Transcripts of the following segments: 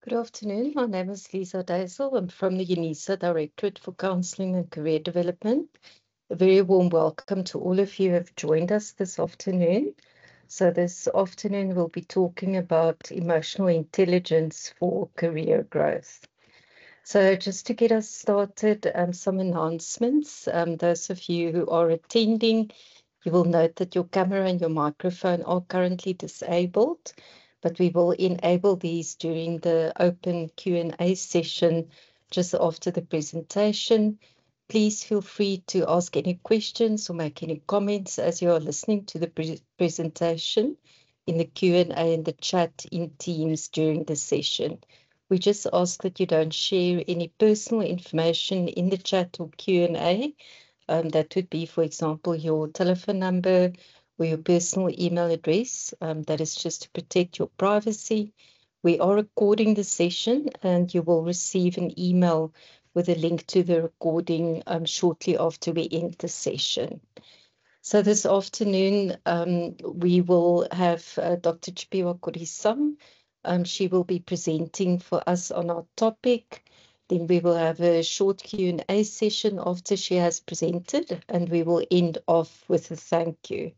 Good afternoon. My name is Lisa Daisel. I'm from the UNISA Directorate for Counselling and Career Development. A very warm welcome to all of you who have joined us this afternoon. So this afternoon we'll be talking about emotional intelligence for career growth. So just to get us started, some announcements. Those of you who are attending, you will note that your camera and your microphone are currently disabled, but we will enable these during the open Q&A session just after the presentation. Please feel free to ask any questions or make any comments as you are listening to the presentation in the Q&A and the chat in Teams during the session. We just ask that you don't share any personal information in the chat or Q&A. That would be, for example, your telephone number or your personal email address. That is just to protect your privacy. We are recording the session and you will receive an email with a link to the recording shortly after we end the session. So this afternoon, we will have Dr. Chipiwa Korisam. She will be presenting for us on our topic. Then we will have a short Q&A session after she has presented, and we will end off with a thank you.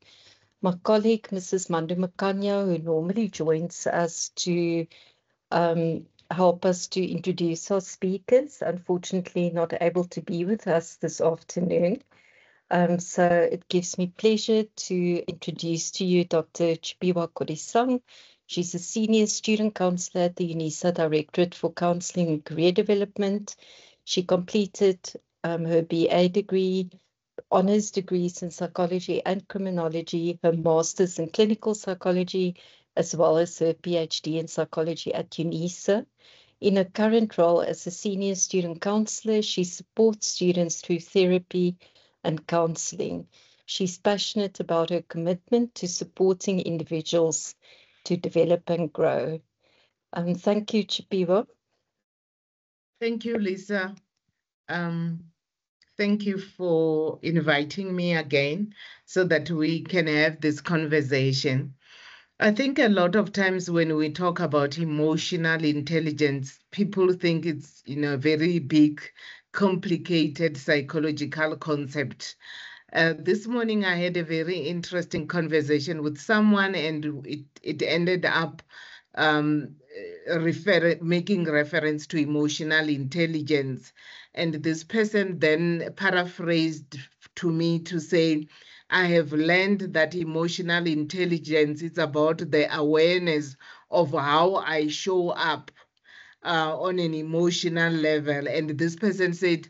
My colleague, Mrs. Mandu Makanya, who normally joins us to help us to introduce our speakers, unfortunately not able to be with us this afternoon. So it gives me pleasure to introduce to you Dr. Chipiwa Korisam. She's a senior student counselor at the UNISA Directorate for Counselling and Career Development. She completed her BA degree, honours degrees in psychology and criminology, her master's in clinical psychology, as well as her PhD in psychology at UNISA. In her current role as a senior student counsellor, she supports students through therapy and counselling. She's passionate about her commitment to supporting individuals to develop and grow. Thank you, Chipiwa. Thank you, Lisa. Thank you for inviting me again so that we can have this conversation. I think a lot of times when we talk about emotional intelligence, people think it's a very big, complicated psychological concept. This morning I had a very interesting conversation with someone, and it ended up making reference to emotional intelligence. And this person then paraphrased to me to say, I have learned that emotional intelligence is about the awareness of how I show up on an emotional level. And this person said,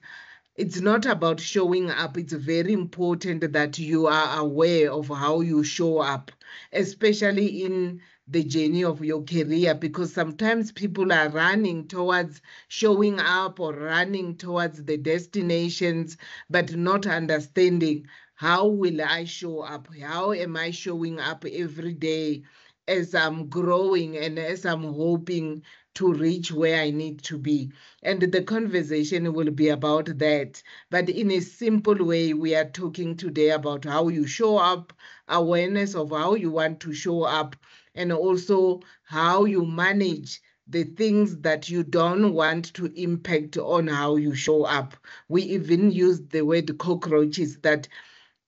it's not about showing up. It's very important that you are aware of how you show up, especially in the journey of your career, because sometimes people are running towards showing up or running towards the destinations, but not understanding how will I show up? How am I showing up every day as I'm growing and as I'm hoping to reach where I need to be? And the conversation will be about that. But in a simple way, we are talking today about how you show up, awareness of how you want to show up, and also how you manage the things that you don't want to impact on how you show up. We even use the word cockroaches, that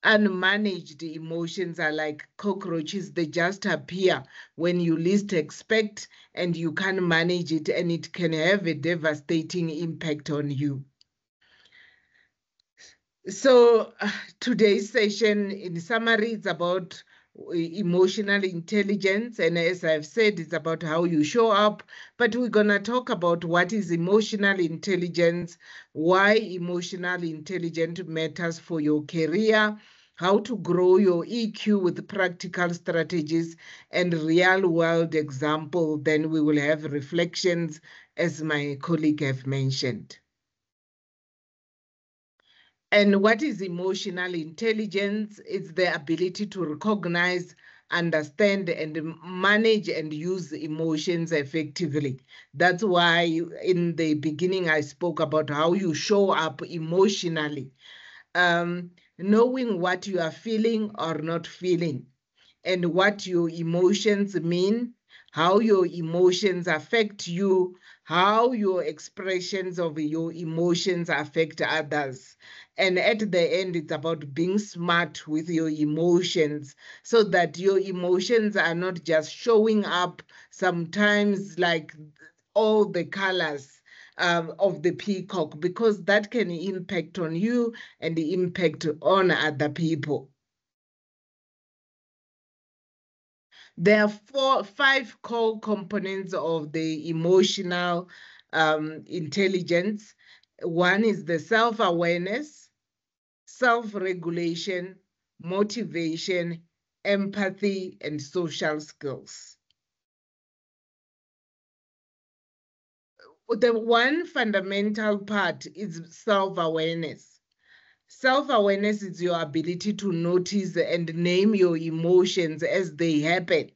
unmanaged emotions are like cockroaches. They just appear when you least expect, and you can't manage it, and it can have a devastating impact on you. So today's session, in summary, it's about emotional intelligence, and as I've said, it's about how you show up, but we're going to talk about what is emotional intelligence, why emotional intelligence matters for your career, how to grow your EQ with practical strategies and real-world example. Then we will have reflections, as my colleague have mentioned. And what is emotional intelligence? It's the ability to recognize, understand, and manage and use emotions effectively. That's why in the beginning I spoke about how you show up emotionally. Knowing what you are feeling or not feeling, and what your emotions mean, how your emotions affect you, how your expressions of your emotions affect others. And at the end, it's about being smart with your emotions so that your emotions are not just showing up sometimes like all the colors of the peacock, because that can impact on you and impact on other people. There are 5 core components of the emotional intelligence. One is the self-awareness, self-regulation, motivation, empathy, and social skills. The one fundamental part is self-awareness. Self-awareness is your ability to notice and name your emotions as they happen.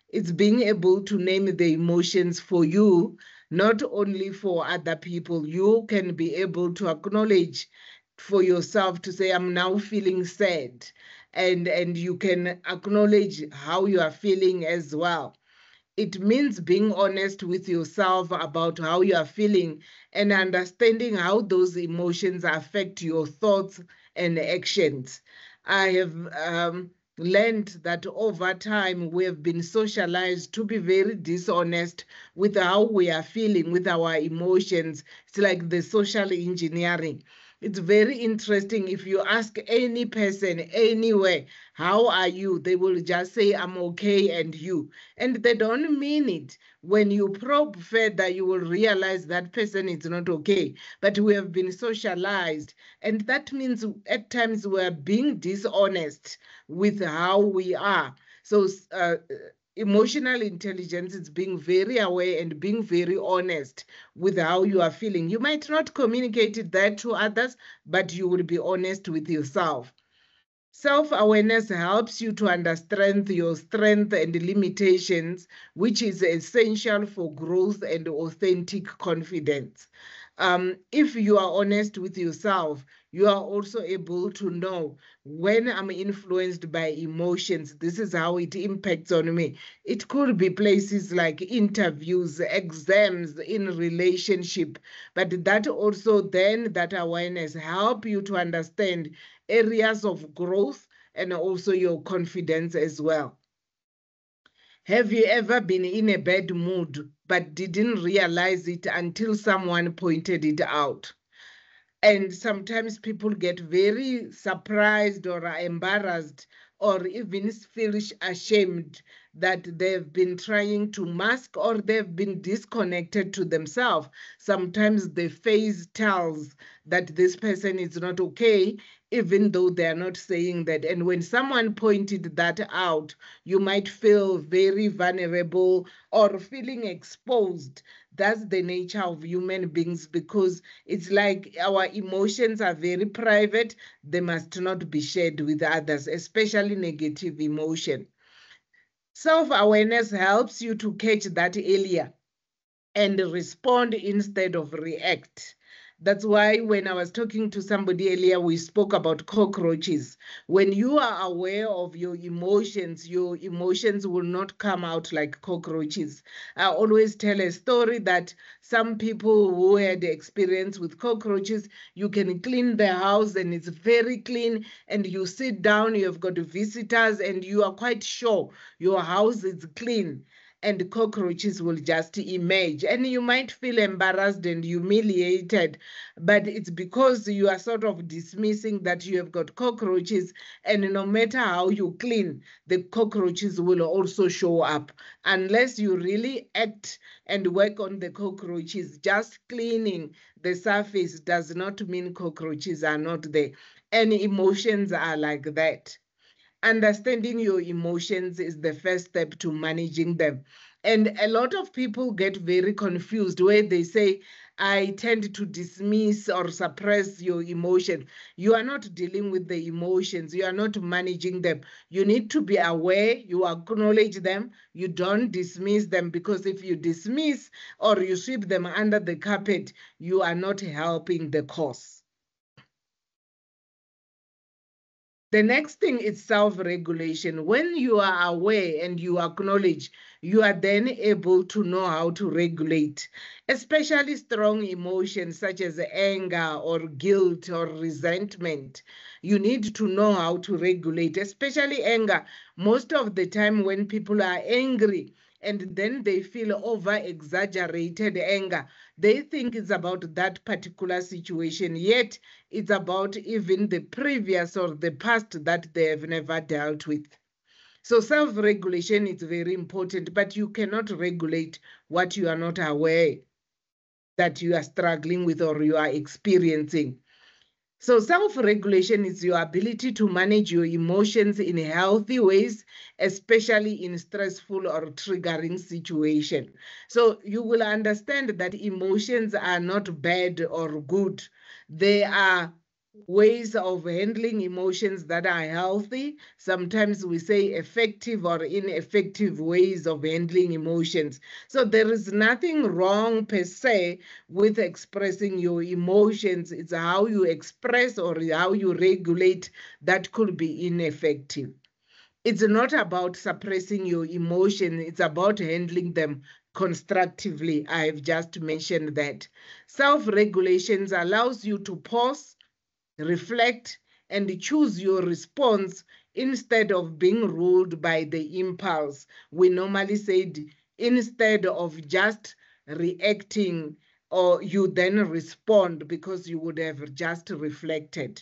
It's being able to name the emotions for you, not only for other people. You can be able to acknowledge for yourself to say, I'm now feeling sad. And you can acknowledge how you are feeling as well. It means being honest with yourself about how you are feeling and understanding how those emotions affect your thoughts and actions. I have learned that over time we have been socialized to be very dishonest with how we are feeling, with our emotions. It's like the social engineering. It's very interesting. If you ask any person anywhere, how are you? They will just say, I'm okay, and you. And they don't mean it. When you probe further, you will realize that person is not okay. But we have been socialized. And that means at times we are being dishonest with how we are. So emotional intelligence is being very aware and being very honest with how you are feeling. You might not communicate that to others, but you will be honest with yourself. Self-awareness helps you to understand your strength and limitations, which is essential for growth and authentic confidence. If you are honest with yourself, you are also able to know when I'm influenced by emotions, this is how it impacts on me. It could be places like interviews, exams, in relationship, but that also then that awareness help you to understand areas of growth and also your confidence as well. Have you ever been in a bad mood but didn't realize it until someone pointed it out? And sometimes people get very surprised or are embarrassed or even feel ashamed that they've been trying to mask or they've been disconnected to themselves. Sometimes the face tells that this person is not okay, even though they're not saying that. And when someone pointed that out, you might feel very vulnerable or feeling exposed. That's the nature of human beings, because it's like our emotions are very private. They must not be shared with others, especially negative emotion. Self-awareness helps you to catch that earlier and respond instead of react. That's why when I was talking to somebody earlier, we spoke about cockroaches. When you are aware of your emotions will not come out like cockroaches. I always tell a story that some people who had experience with cockroaches, you can clean the house and it's very clean, and you sit down, you have got visitors, and you are quite sure your house is clean, and cockroaches will just emerge. And you might feel embarrassed and humiliated, but it's because you are sort of dismissing that you have got cockroaches, and no matter how you clean, the cockroaches will also show up. Unless you really act and work on the cockroaches, just cleaning the surface does not mean cockroaches are not there. And emotions are like that. Understanding your emotions is the first step to managing them. And a lot of people get very confused where they say, I tend to dismiss or suppress your emotion. You are not dealing with the emotions. You are not managing them. You need to be aware. You acknowledge them. You don't dismiss them, because if you dismiss or you sweep them under the carpet, you are not helping the cause. The next thing is self-regulation. When you are aware and you acknowledge, you are then able to know how to regulate, especially strong emotions such as anger or guilt or resentment. You need to know how to regulate, especially anger. Most of the time when people are angry, and then they feel over-exaggerated anger, they think it's about that particular situation, yet it's about even the previous or the past that they have never dealt with. So self-regulation is very important, but you cannot regulate what you are not aware that you are struggling with or you are experiencing. So self-regulation is your ability to manage your emotions in healthy ways, especially in stressful or triggering situations. So you will understand that emotions are not bad or good. They are ways of handling emotions that are healthy. Sometimes we say effective or ineffective ways of handling emotions. So there is nothing wrong per se with expressing your emotions. It's how you express or how you regulate that could be ineffective. It's not about suppressing your emotion. It's about handling them constructively. I've just mentioned that. Self-regulation allows you to pause, reflect, and choose your response instead of being ruled by the impulse. We normally said instead of just reacting, or you then respond because you would have just reflected.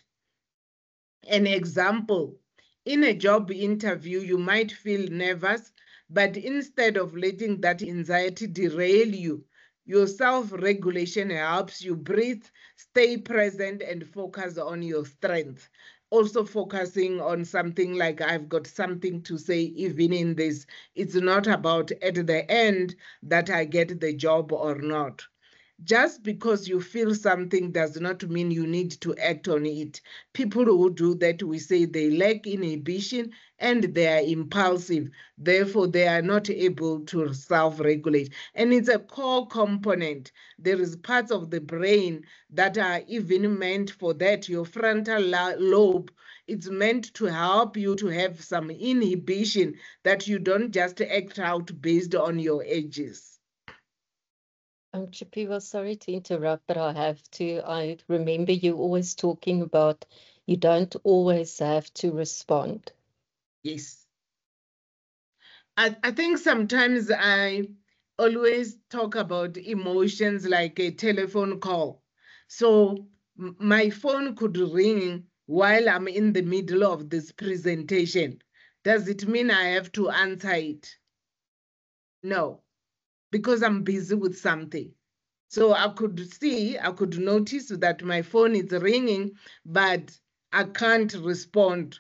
An example, in a job interview, you might feel nervous, but instead of letting that anxiety derail you, your self-regulation helps you breathe, stay present, and focus on your strength. Also focusing on something like, I've got something to say even in this. It's not about at the end that I get the job or not. Just because you feel something does not mean you need to act on it. People who do that, we say they lack inhibition and they are impulsive. Therefore, they are not able to self-regulate. And it's a core component. There is parts of the brain that are even meant for that. Your frontal lobe, it's meant to help you to have some inhibition, that you don't just act out based on your edges. Chipiwa, sorry to interrupt, but I have to. I remember you always talking about you don't always have to respond. Yes. I think sometimes I always talk about emotions like a telephone call. So my phone could ring while I'm in the middle of this presentation. Does it mean I have to answer it? No, because I'm busy with something. So I could notice that my phone is ringing, but I can't respond.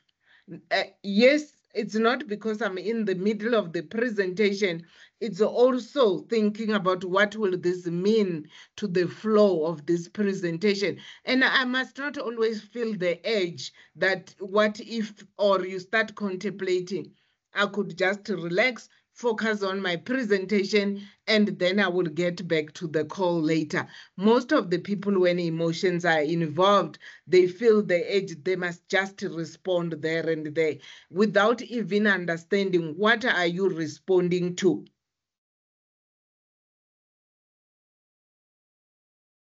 Yes, it's not because I'm in the middle of the presentation. It's also thinking about what will this mean to the flow of this presentation. And I must not always feel the edge that what if, or you start contemplating. I could just relax, focus on my presentation, and then I will get back to the call later. Most of the people, when emotions are involved, they feel the edge. They must just respond there and there without even understanding what are you responding to.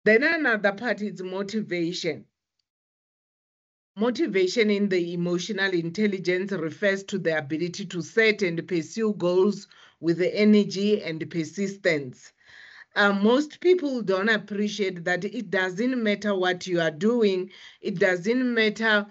Then another part is motivation. Motivation in the emotional intelligence refers to the ability to set and pursue goals with the energy and persistence. Most people don't appreciate that it doesn't matter what you are doing. It doesn't matter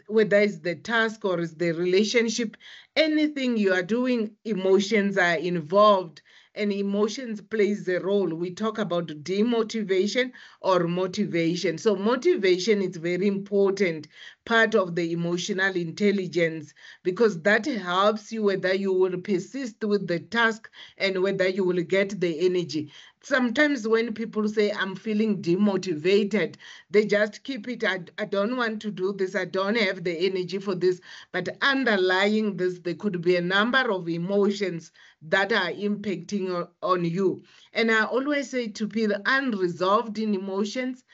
whether it's the task or it's the relationship. Anything you are doing, emotions are involved, and emotions plays a role. We talk about demotivation or motivation. So motivation is very important part of the emotional intelligence, because that helps you whether you will persist with the task and whether you will get the energy. Sometimes when people say, I'm feeling demotivated, they just keep it. I don't want to do this. I don't have the energy for this. But underlying this, there could be a number of emotions that are impacting on you. And I always say to people, unresolved in emotions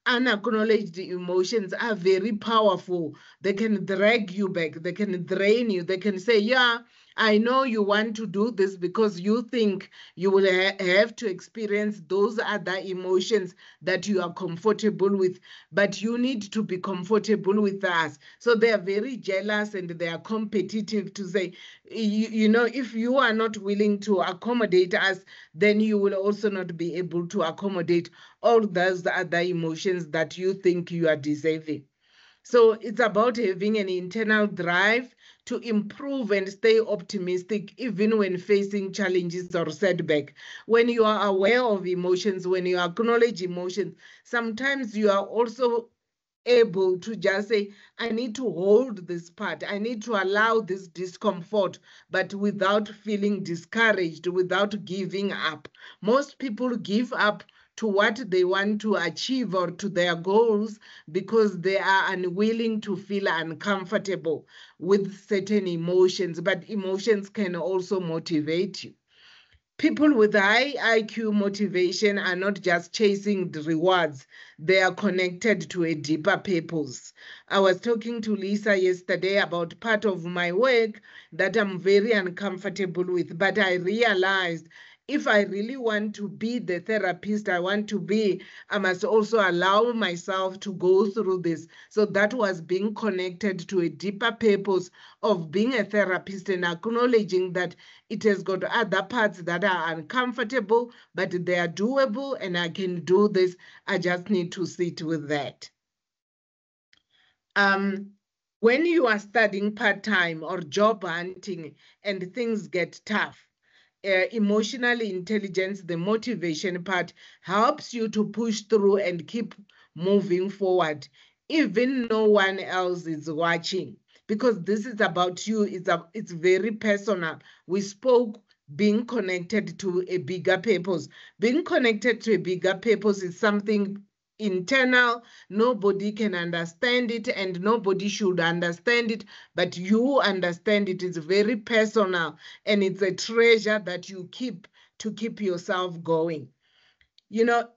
unacknowledged emotions are very powerful. They can drag you back, they can drain you, they can say, yeah, I know you want to do this because you think you will have to experience those other emotions that you are comfortable with, but you need to be comfortable with us. So they are very jealous and they are competitive to say, you know, if you are not willing to accommodate us, then you will also not be able to accommodate all those other emotions that you think you are deserving. So it's about having an internal drive to improve and stay optimistic even when facing challenges or setback. When you are aware of emotions, when you acknowledge emotions, sometimes you are also able to just say, I need to hold this part, I need to allow this discomfort, but without feeling discouraged, without giving up. Most people give up to what they want to achieve or to their goals because they are unwilling to feel uncomfortable with certain emotions, but emotions can also motivate you. People with high IQ motivation are not just chasing the rewards, they are connected to a deeper purpose. I was talking to Lisa yesterday about part of my work that I'm very uncomfortable with, but I realized if I really want to be the therapist I want to be, I must also allow myself to go through this. So that was being connected to a deeper purpose of being a therapist and acknowledging that it has got other parts that are uncomfortable, but they are doable and I can do this. I just need to sit with that. When you are studying part-time or job hunting and things get tough, emotional intelligence, the motivation part, helps you to push through and keep moving forward, even no one else is watching, because this is about you. It's very personal. We spoke being connected to a bigger purpose. Being connected to a bigger purpose is something internal. Nobody can understand it and nobody should understand it, but you understand it. It's very personal and it's a treasure that you keep to keep yourself going. You know,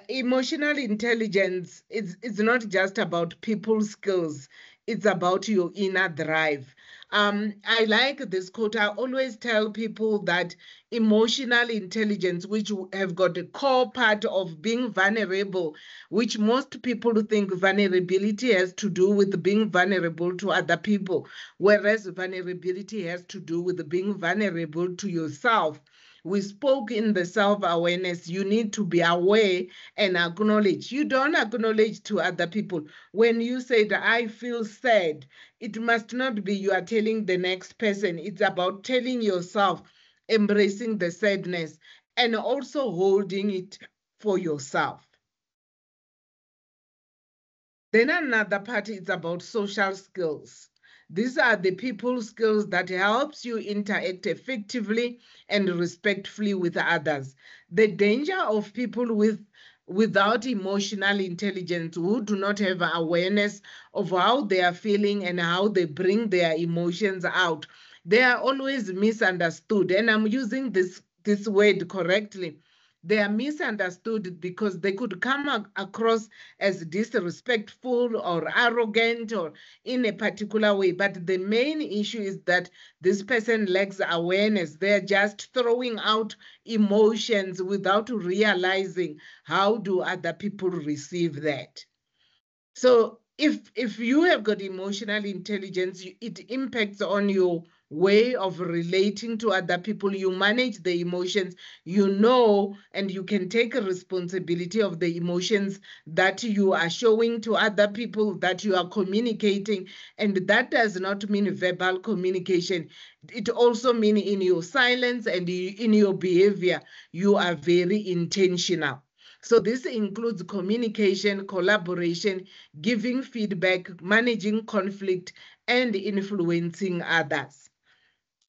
emotional intelligence is not just about people skills, it's about your inner drive. I like this quote. I always tell people that emotional intelligence, which have got a core part of being vulnerable, which most people think vulnerability has to do with being vulnerable to other people, whereas vulnerability has to do with being vulnerable to yourself. We spoke in the self-awareness. You need to be aware and acknowledge. You don't acknowledge to other people. When you say that I feel sad, it must not be you are telling the next person. It's about telling yourself, embracing the sadness, and also holding it for yourself. Then another part is about social skills. These are the people skills that helps you interact effectively and respectfully with others. The danger of people without emotional intelligence, who do not have awareness of how they are feeling and how they bring their emotions out, they are always misunderstood. And I'm using this word correctly. They are misunderstood because they could come across as disrespectful or arrogant or in a particular way. But the main issue is that this person lacks awareness. They're just throwing out emotions without realizing how do other people receive that. So if you have got emotional intelligence, it impacts on your way of relating to other people. You manage the emotions, you know, and you can take a responsibility of the emotions that you are showing to other people, that you are communicating. And that does not mean verbal communication. It also means in your silence and in your behavior, you are very intentional. So this includes communication, collaboration, giving feedback, managing conflict, and influencing others.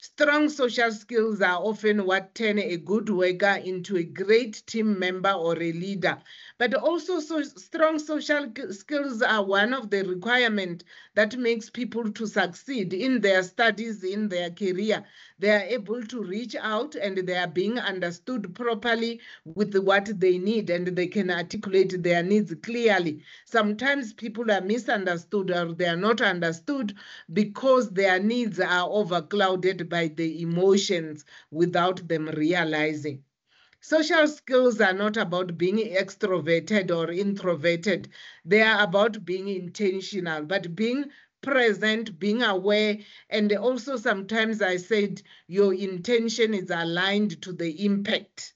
Strong social skills are often what turn a good worker into a great team member or a leader. But also, strong social skills are one of the requirements that makes people to succeed in their studies, in their career. They are able to reach out and they are being understood properly with what they need, and they can articulate their needs clearly. Sometimes people are misunderstood or they are not understood because their needs are overclouded by the emotions without them realizing. Social skills are not about being extroverted or introverted. They are about being intentional, but being present, being aware. And also sometimes I said your intention is aligned to the impact.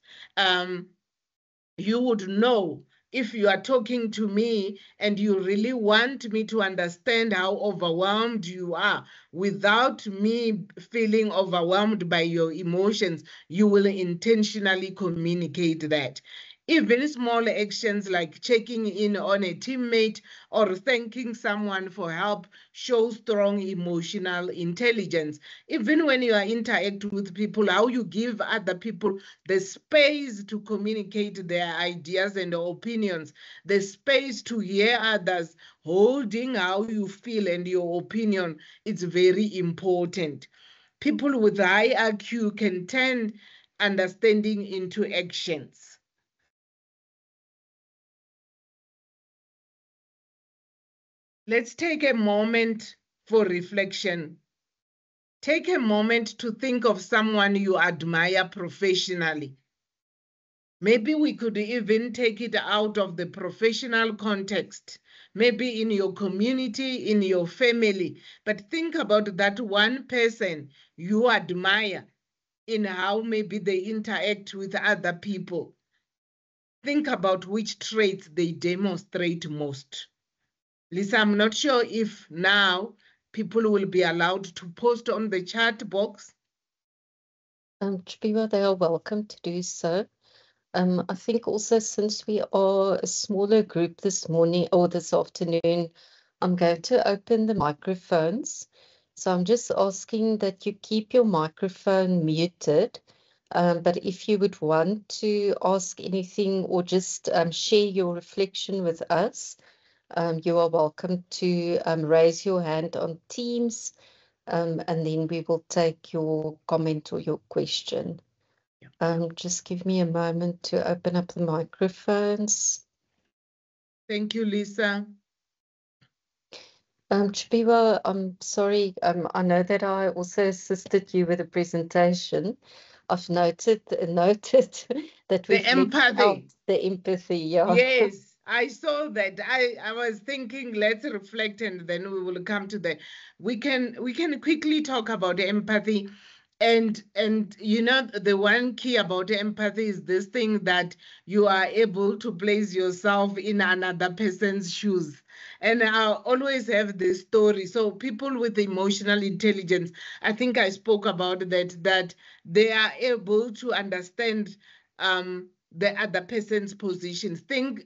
You would know if you are talking to me and you really want me to understand how overwhelmed you are without me feeling overwhelmed by your emotions, you will intentionally communicate that. Even small actions like checking in on a teammate or thanking someone for help show strong emotional intelligence. Even when you are interacting with people, how you give other people the space to communicate their ideas and opinions, the space to hear others, holding how you feel and your opinion, it's very important. People with high IQ can turn understanding into actions. Let's take a moment for reflection. Take a moment to think of someone you admire professionally. Maybe we could even take it out of the professional context, maybe in your community, in your family. But think about that one person you admire in how maybe they interact with other people. Think about which traits they demonstrate most. Lisa, I'm not sure if now people will be allowed to post on the chat box. Chibiwa, they are welcome to do so. I think also since we are a smaller group this morning or this afternoon, I'm going to open the microphones. So I'm just asking that you keep your microphone muted. But if you would want to ask anything or just share your reflection with us, you are welcome to raise your hand on Teams, and then we will take your comment or your question. Just give me a moment to open up the microphones. Thank you, Lisa. Chibiwa, I'm sorry. I know that I also assisted you with the presentation. I've noted that we've the empathy. Yeah. Yes, I saw that. I was thinking, let's reflect, and then we will come to that. We can quickly talk about empathy. And you know, the one key about empathy is this thing that you are able to place yourself in another person's shoes. And I always have this story. So people with emotional intelligence, I think I spoke about that they are able to understand the other person's position. Things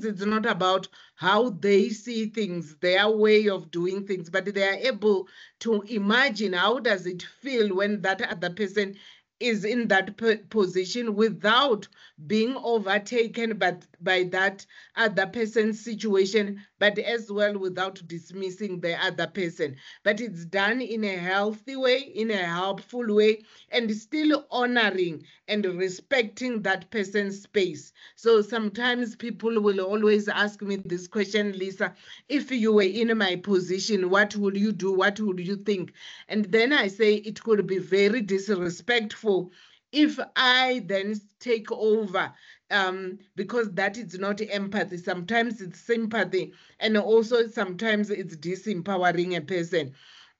it's not about how they see things, their way of doing things, but they are able to imagine how does it feel when that other person is in that position without being overtaken by that other person's situation, but as well without dismissing the other person. But it's done in a healthy way, in a helpful way, and still honoring and respecting that person's space. So sometimes people will always ask me this question, Lisa, if you were in my position, what would you do? What would you think? And then I say it could be very disrespectful if I then take over, because that is not empathy. Sometimes it's sympathy, and also sometimes it's disempowering a person.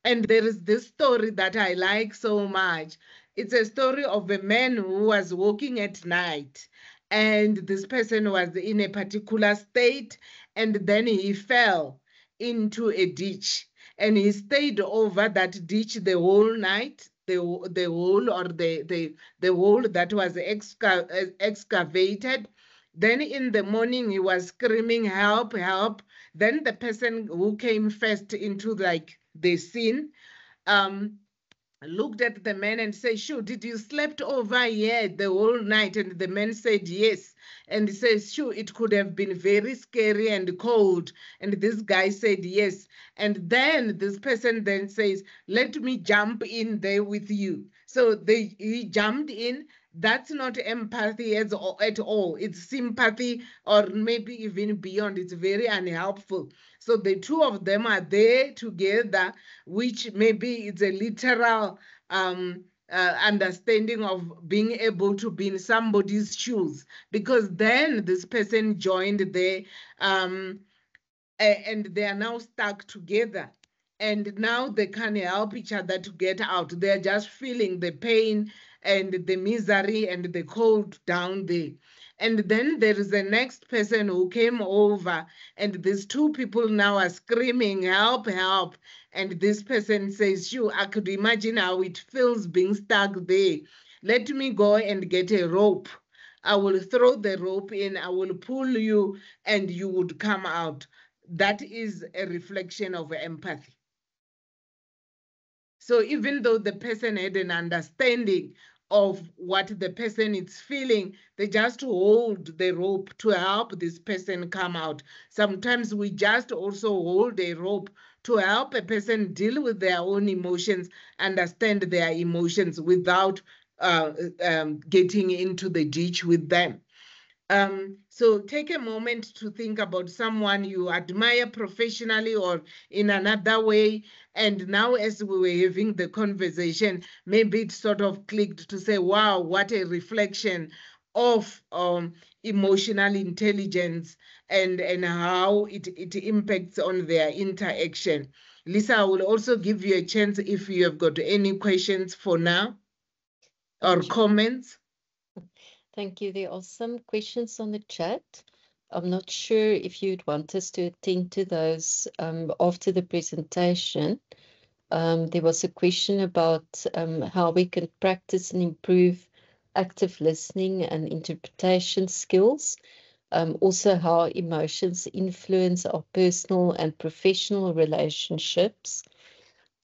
And there is this story that I like so much. It's a story of a man who was walking at night, and this person was in a particular state, and then he fell into a ditch, and he stayed over that ditch the whole night, the hole or the hole that was excavated. Then in the morning he was screaming, help, help. Then the person who came first into like the scene, looked at the man and said, "Sure, did you slept over here the whole night?" And the man said, "Yes." And he says, "Sure, it could have been very scary and cold." And this guy said, "Yes." And then this person then says, "Let me jump in there with you." So he jumped in. That's not empathy at all. It's sympathy, or maybe even beyond. It's very unhelpful. So the two of them are there together, which maybe it's a literal understanding of being able to be in somebody's shoes, because then this person joined there, and they are now stuck together. And now they can help each other to get out. They're just feeling the pain and the misery and the cold down there. And then there is the next person who came over, and these two people now are screaming, "Help, help." And this person says, "Sure, I could imagine how it feels being stuck there. Let me go and get a rope. I will throw the rope in, I will pull you, and you would come out." That is a reflection of empathy. So even though the person had an understanding of what the person is feeling, they just hold the rope to help this person come out. Sometimes we just also hold a rope to help a person deal with their own emotions, understand their emotions without getting into the ditch with them. So take a moment to think about someone you admire professionally or in another way. And now, as we were having the conversation, maybe it sort of clicked to say, wow, what a reflection of emotional intelligence and how it impacts on their interaction. Lisa, I will also give you a chance if you have got any questions for now or comments. Thank you. There are some questions on the chat. I'm not sure if you'd want us to attend to those after the presentation. There was a question about how we can practice and improve active listening and interpretation skills. Also, how emotions influence our personal and professional relationships.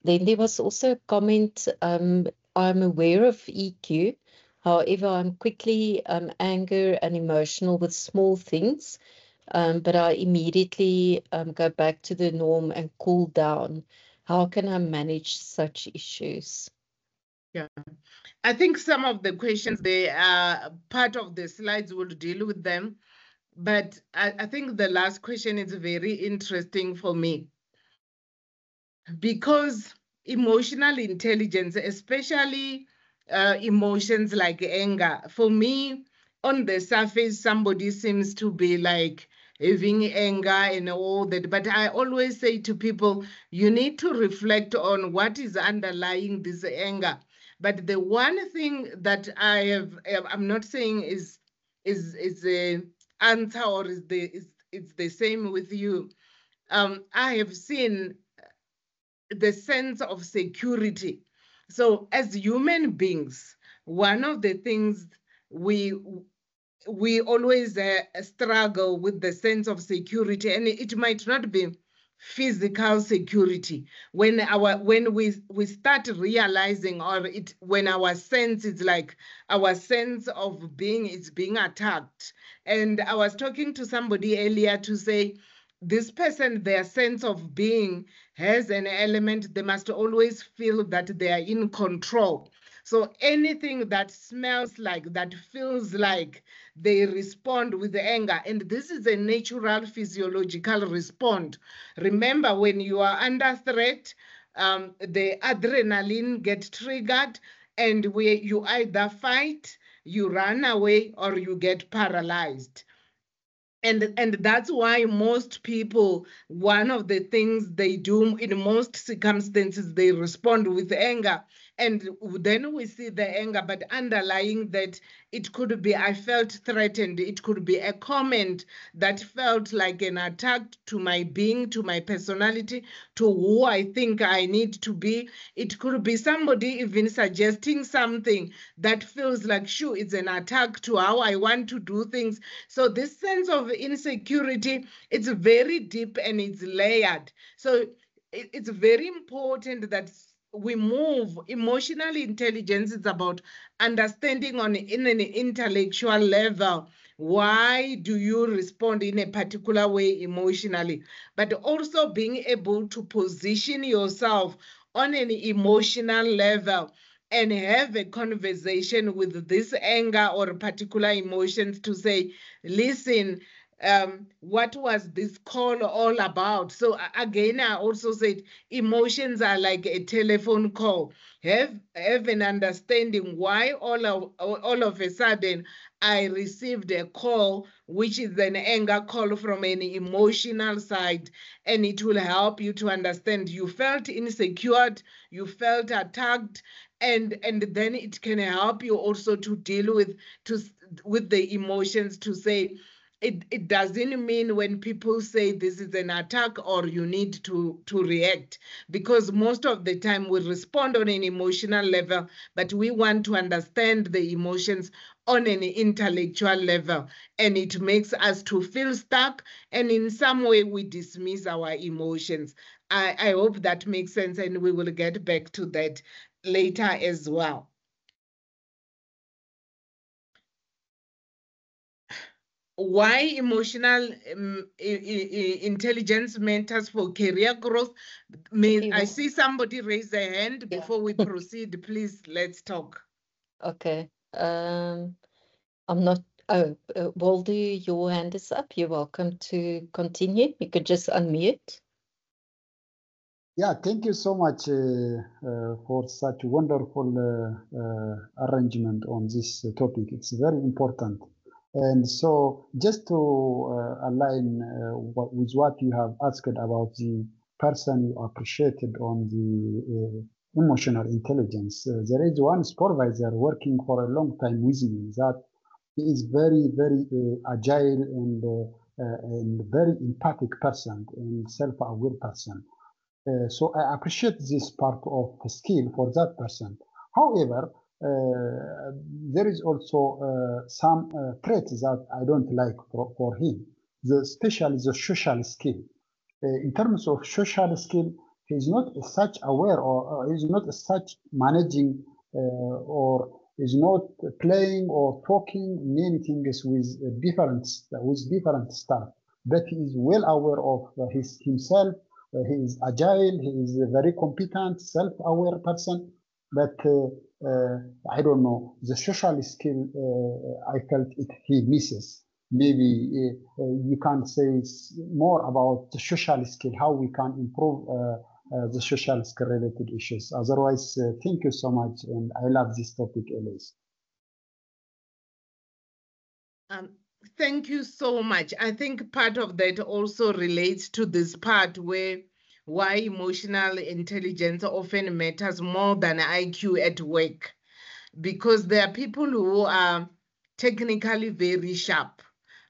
Then there was also a comment, I'm aware of EQ. However, I'm quickly angry and emotional with small things, but I immediately go back to the norm and cool down. How can I manage such issues? Yeah, I think some of the questions, they are part of the slides, will deal with them. But I think the last question is very interesting for me, because emotional intelligence, especially emotions like anger, for me, on the surface, somebody seems to be like having anger and all that. But I always say to people, you need to reflect on what is underlying this anger. But the one thing that I'm not saying is a answer, or it's the same with you. I have seen the sense of security. So as human beings, one of the things we always struggle with the sense of security, and it might not be physical security. When we start realizing, or when our sense is like, our sense of being is being attacked. And I was talking to somebody earlier to say, this person, their sense of being has an element, they must always feel that they are in control. So anything that smells like, that feels like, they respond with anger. And this is a natural physiological response. Remember, when you are under threat, the adrenaline gets triggered, and you either fight, you run away, or you get paralyzed. And that's why most people, one of the things they do in most circumstances, they respond with anger. And then we see the anger, but underlying that, it could be, I felt threatened. It could be a comment that felt like an attack to my being, to my personality, to who I think I need to be. It could be somebody even suggesting something that feels like, sure, it's an attack to how I want to do things. So this sense of insecurity, it's very deep and it's layered. So it's very important that we move. Emotional intelligence is about understanding in an intellectual level. Why do you respond in a particular way emotionally? But also being able to position yourself on an emotional level and have a conversation with this anger or particular emotions to say, listen, what was this call all about? So again, I also said emotions are like a telephone call. Have an understanding why all of a sudden I received a call, which is an anger call from an emotional side, and it will help you to understand you felt insecure, you felt attacked, and then it can help you also to deal with the emotions, to say it doesn't mean when people say this is an attack or you need to react, because most of the time we respond on an emotional level, but we want to understand the emotions on an intellectual level, and it makes us to feel stuck, and in some way we dismiss our emotions. I hope that makes sense, and we will get back to that later as well. Why emotional intelligence matters for career growth. I see somebody raise their hand. Before we proceed, please, let's talk. Okay. I'm not. Oh, Waldo, your hand is up. You're welcome to continue. You could just unmute. Yeah, thank you so much for such wonderful arrangement on this topic. It's very important. And so just to align with what you have asked about the person you appreciated on the emotional intelligence, there is one supervisor working for a long time with me that he is very, very agile and very empathic person and self-aware person. So I appreciate this part of the skill for that person. However, there is also some traits that I don't like for him, especially the social skill. In terms of social skill, he is not such aware or he is not such managing or is not playing or talking many things with different staff, but he is well aware of himself. He is agile. He is a very competent, self-aware person. But I don't know, the social skill. I felt he misses. Maybe you can say more about the social skill, how we can improve the social skill related issues. Otherwise, thank you so much, and I love this topic, Elise. Thank you so much. I think part of that also relates to this part why emotional intelligence often matters more than IQ at work, because there are people who are technically very sharp,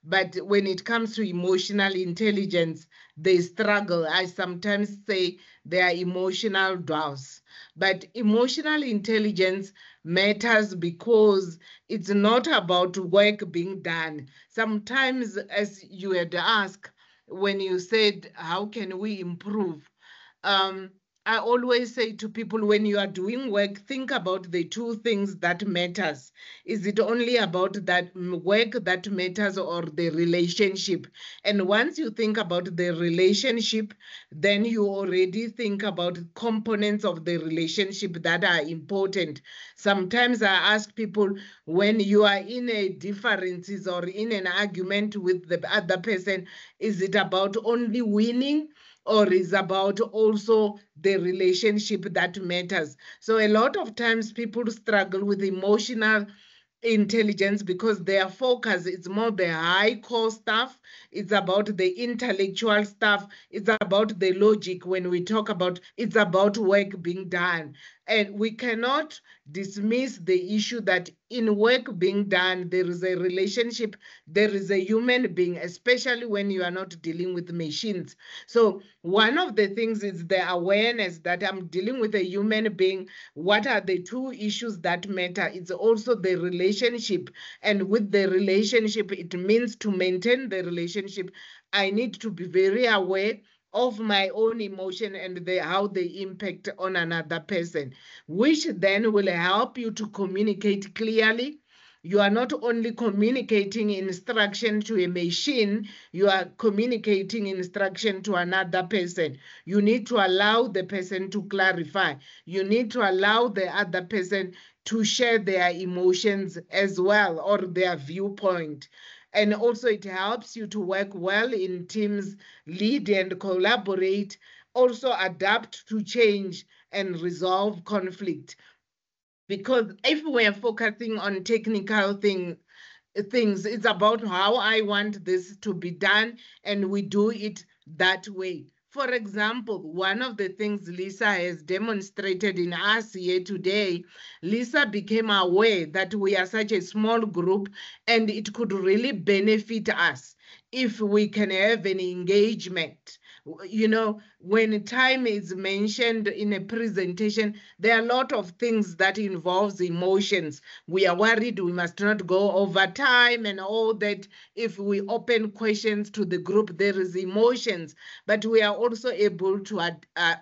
but when it comes to emotional intelligence, they struggle. I sometimes say they are emotional dwarfs. But emotional intelligence matters because it's not about work being done. Sometimes, as you had asked, when you said, how can we improve? I always say to people, when you are doing work, think about the two things that matters. Is it only about that work that matters or the relationship? And once you think about the relationship, then you already think about components of the relationship that are important. Sometimes I ask people, when you are in a differences or in an argument with the other person, is it about only winning, or is about also the relationship that matters? So a lot of times people struggle with emotional intelligence because their focus is more the high core stuff. It's about the intellectual stuff. It's about the logic. When we talk about, it's about work being done. And we cannot dismiss the issue that in work being done, there is a relationship, there is a human being, especially when you are not dealing with machines. So one of the things is the awareness that I'm dealing with a human being. What are the two issues that matter? It's also the relationship. And with the relationship, it means to maintain the relationship, I need to be very aware of my own emotion and how they impact on another person, which then will help you to communicate clearly. You are not only communicating instruction to a machine, you are communicating instruction to another person. You need to allow the person to clarify. You need to allow the other person to share their emotions as well, or their viewpoint. And also it helps you to work well in teams, lead and collaborate, also adapt to change and resolve conflict. Because if we're focusing on technical things, it's about how I want this to be done, and we do it that way. For example, one of the things Lisa has demonstrated in us here today, Lisa became aware that we are such a small group and it could really benefit us if we can have an engagement. You know, when time is mentioned in a presentation, there are a lot of things that involves emotions. We are worried we must not go over time and all that. If we open questions to the group, there is emotions, but we are also able to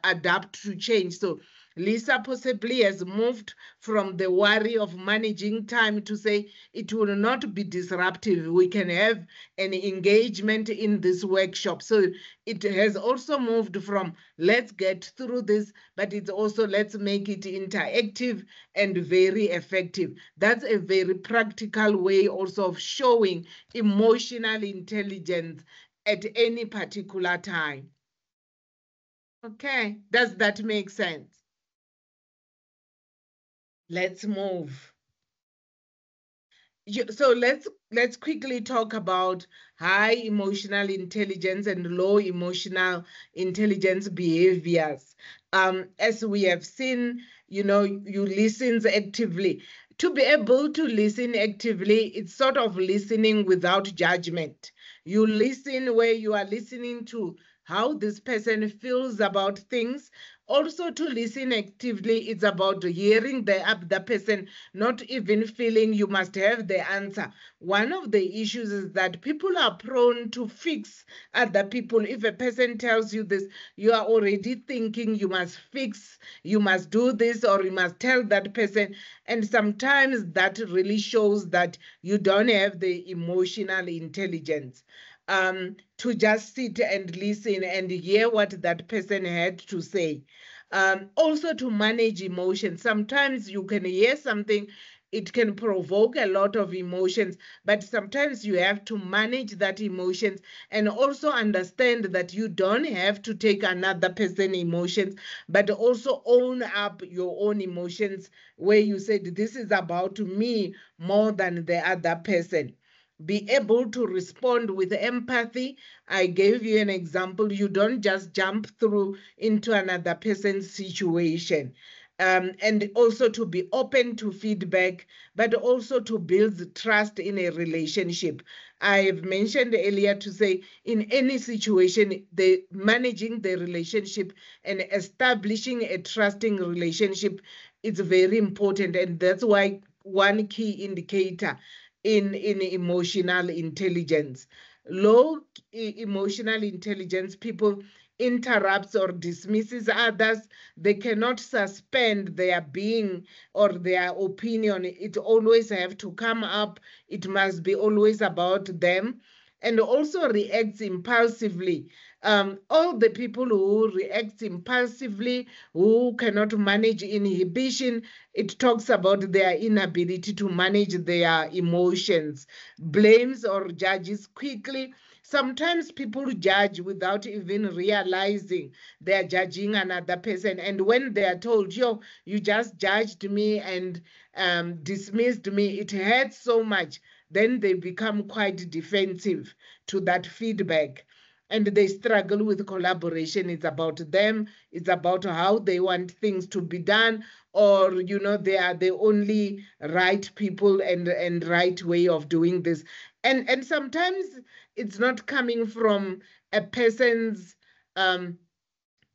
adapt to change. So Lisa possibly has moved from the worry of managing time to say it will not be disruptive. We can have an engagement in this workshop. So it has also moved from let's get through this, but it's also let's make it interactive and very effective. That's a very practical way also of showing emotional intelligence at any particular time. Okay, does that make sense? Let's move. So let's quickly talk about high emotional intelligence and low emotional intelligence behaviors. As we have seen, you know, you listen actively. To be able to listen actively, it's sort of listening without judgment. You listen where you are listening to how this person feels about things. Also, to listen actively, it's about hearing the person, not even feeling you must have the answer. One of the issues is that people are prone to fix other people. If a person tells you this, you are already thinking you must fix, you must do this, or you must tell that person. And sometimes that really shows that you don't have the emotional intelligence. To just sit and listen and hear what that person had to say. Also to manage emotions. Sometimes you can hear something, it can provoke a lot of emotions, but sometimes you have to manage that emotions and also understand that you don't have to take another person's emotions, but also own up your own emotions where you said, this is about me more than the other person. Be able to respond with empathy. I gave you an example. You don't just jump through into another person's situation. And also to be open to feedback, but also to build trust in a relationship. I've mentioned earlier to say in any situation, managing the relationship and establishing a trusting relationship is very important. And that's why one key indicator in emotional intelligence. Low emotional intelligence people interrupts or dismisses others. They cannot suspend their being or their opinion. It always have to come up. It must be always about them. And also reacts impulsively. All the people who react impulsively, who cannot manage inhibition, it talks about their inability to manage their emotions, blames or judges quickly. Sometimes people judge without even realizing they're judging another person. And when they are told, yo, you just judged me and dismissed me, it hurts so much. Then they become quite defensive to that feedback. And they struggle with collaboration. It's about them. It's about how they want things to be done, or you know, they are the only right people and right way of doing this. And sometimes it's not coming from a person's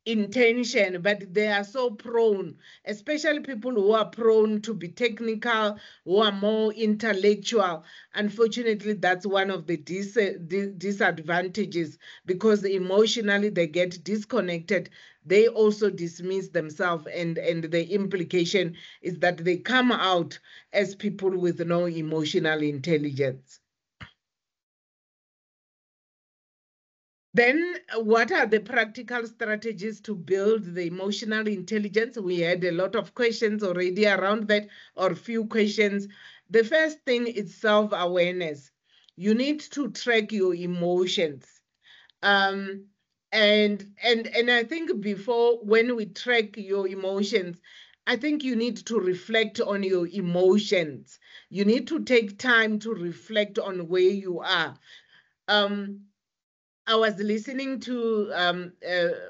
intention, but they are so prone, especially people who are prone to be technical, who are more intellectual. Unfortunately, that's one of the disadvantages, because emotionally they get disconnected. They also dismiss themselves, and the implication is that they come out as people with no emotional intelligence. Then what are the practical strategies to build the emotional intelligence? We had a lot of questions already around that, or few questions. The first thing is self-awareness. You need to track your emotions. And I think before, when we track your emotions, I think you need to reflect on your emotions. You need to take time to reflect on where you are. I was listening to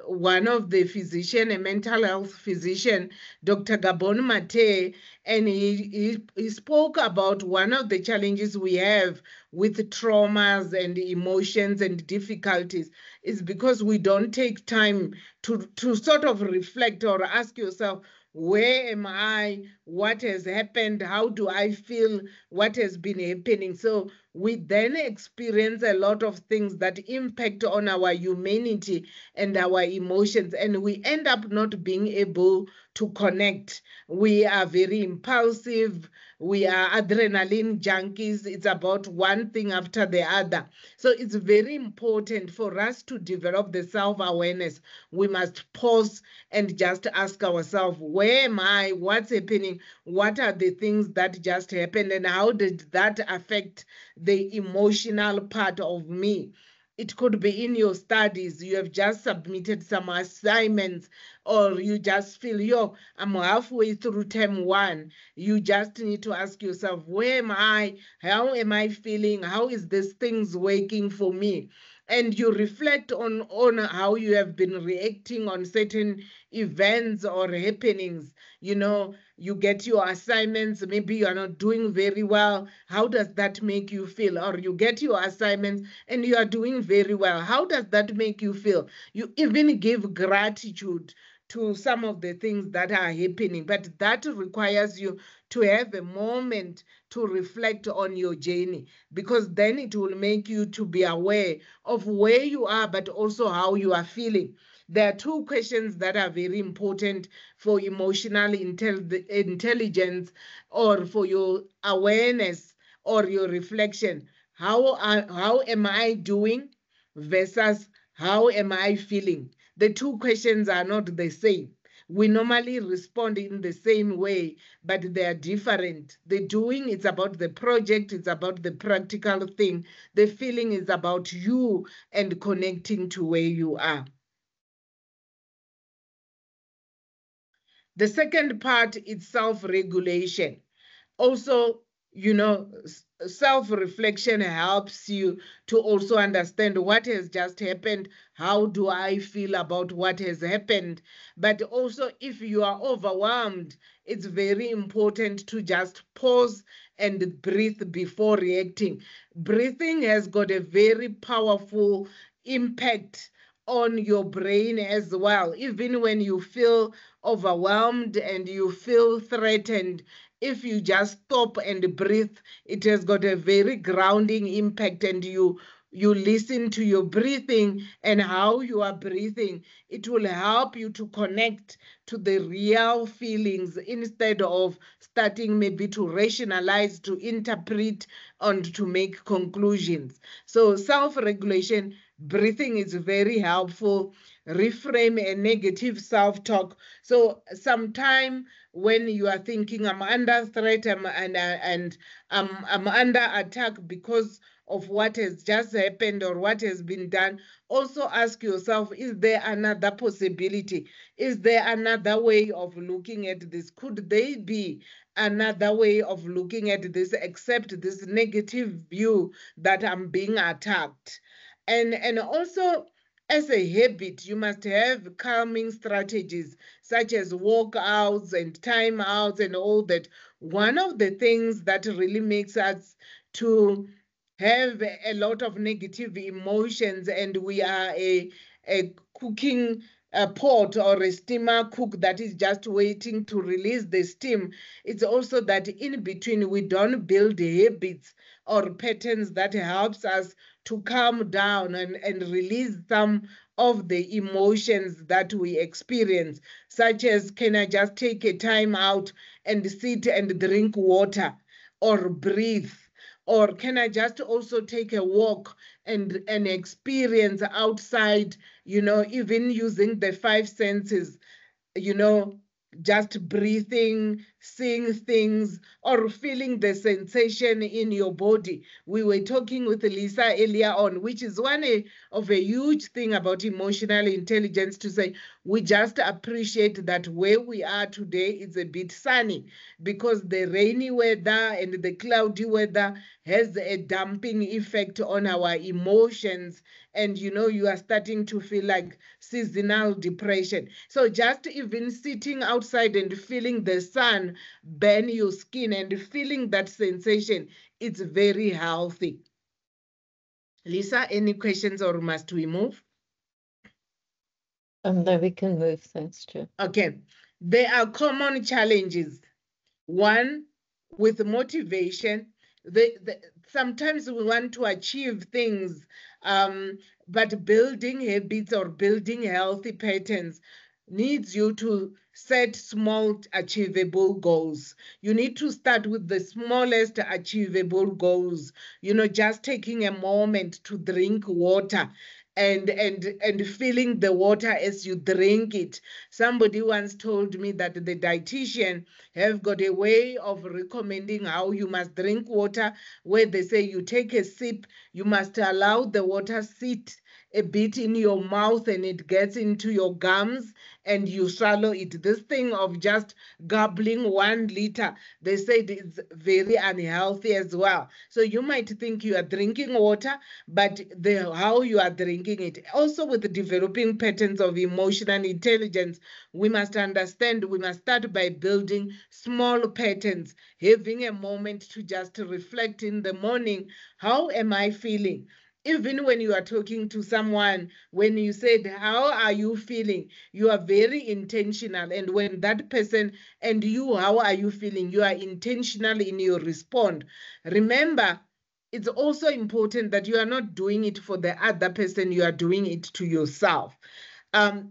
one of the physician, a mental health physician, Dr. Gabon Mate, and he spoke about one of the challenges we have with traumas and emotions and difficulties is because we don't take time to sort of reflect or ask yourself, where am I? What has happened? How do I feel? What has been happening? So we then experience a lot of things that impact on our humanity and our emotions, and we end up not being able to connect. We are very impulsive. We are adrenaline junkies. It's about one thing after the other. So it's very important for us to develop the self-awareness. We must pause and just ask ourselves, where am I? What's happening? What are the things that just happened? And how did that affect the emotional part of me? It could be in your studies. You have just submitted some assignments, or you just feel, yo, I'm halfway through term 1. You just need to ask yourself, where am I? How am I feeling? How is this things working for me? And you reflect on how you have been reacting on certain events or happenings. You know, you get your assignments, maybe you are not doing very well. How does that make you feel? Or you get your assignments and you are doing very well. How does that make you feel? You even give gratitude to some of the things that are happening, but that requires you to have a moment to reflect on your journey, because then it will make you to be aware of where you are, but also how you are feeling. There are 2 questions that are very important for emotional intelligence, or for your awareness or your reflection. How am I doing versus how am I feeling? The 2 questions are not the same. We normally respond in the same way, but they are different. The doing is about the project, it's about the practical thing. The feeling is about you and connecting to where you are. The second part is self-regulation. Also, you know, self-reflection helps you to also understand what has just happened. How do I feel about what has happened? But also, if you are overwhelmed, it's very important to just pause and breathe before reacting. Breathing has got a very powerful impact on your brain as well. Even when you feel overwhelmed and you feel threatened, if you just stop and breathe, it has got a very grounding impact, and you listen to your breathing and how you are breathing. It will help you to connect to the real feelings instead of starting maybe to rationalize, to interpret, and to make conclusions. So self-regulation, breathing is very helpful. Reframe a negative self-talk. So sometime when you are thinking, I'm under threat, I'm under attack because of what has just happened or what has been done, also ask yourself, is there another possibility? Is there another way of looking at this? Could there be another way of looking at this except this negative view that I'm being attacked? And also, as a habit, you must have calming strategies such as walkouts and timeouts and all that. One of the things that really makes us to have a lot of negative emotions, and we are a cooking a pot or a steamer cook that is just waiting to release the steam. It's also that in between we don't build habits or patterns that helps us to calm down and release some of the emotions that we experience, such as, can I just take a time out and sit and drink water or breathe? Or can I just also take a walk and experience outside, even using the 5 senses, just breathing, seeing things, or feeling the sensation in your body. We were talking with Lisa earlier on, which is one of a huge thing about emotional intelligence, to say we just appreciate that where we are today is a bit sunny, because the rainy weather and the cloudy weather has a damping effect on our emotions. And you are starting to feel like seasonal depression. So just even sitting outside and feeling the sun burn your skin and feeling that sensation, it's very healthy. Lisa, any questions, or must we move? No, we can move. Thanks, Chair. Okay. There are common challenges. One, with motivation. Sometimes we want to achieve things, but building habits or building healthy patterns needs you to set small achievable goals. You need to start with the smallest achievable goals. Just taking a moment to drink water and feeling the water as you drink it. Somebody once told me that the dietitian have got a way of recommending how you must drink water, where they say you take a sip, you must allow the water sit a bit in your mouth and it gets into your gums and you swallow it. This thing of just gobbling 1 liter, they say it's very unhealthy as well. So you might think you are drinking water, but how you are drinking it. Also, with developing patterns of emotional intelligence, we must understand, we must start by building small patterns, having a moment to just reflect in the morning. How am I feeling? Even when you are talking to someone, when you said, how are you feeling? You are very intentional. And when that person and you, how are you feeling? You are intentional in your response. Remember, it's also important that you are not doing it for the other person, you are doing it to yourself.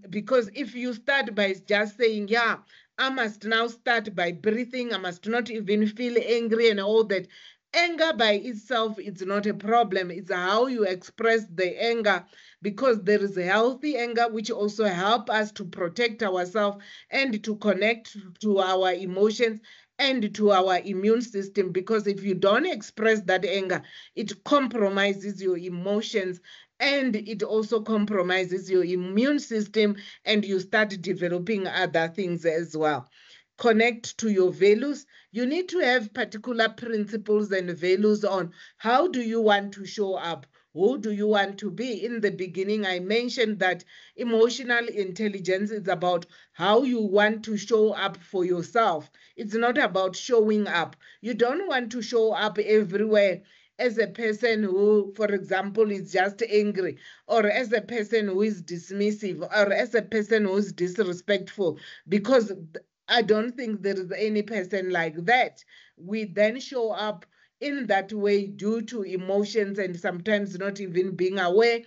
Because if you start by just saying, yeah, I must now start by breathing, I must not even feel angry and all that. Anger by itself is not a problem. It's how you express the anger, because there is a healthy anger which also helps us to protect ourselves and to connect to our emotions and to our immune system. Because if you don't express that anger, it compromises your emotions and it also compromises your immune system, and you start developing other things as well. Connect to your values. You need to have particular principles and values on how do you want to show up? Who do you want to be? In the beginning, I mentioned that emotional intelligence is about how you want to show up for yourself. It's not about showing up. You don't want to show up everywhere as a person who, for example, is just angry, or as a person who is dismissive, or as a person who is disrespectful, because I don't think there is any person like that. We then show up in that way due to emotions and sometimes not even being aware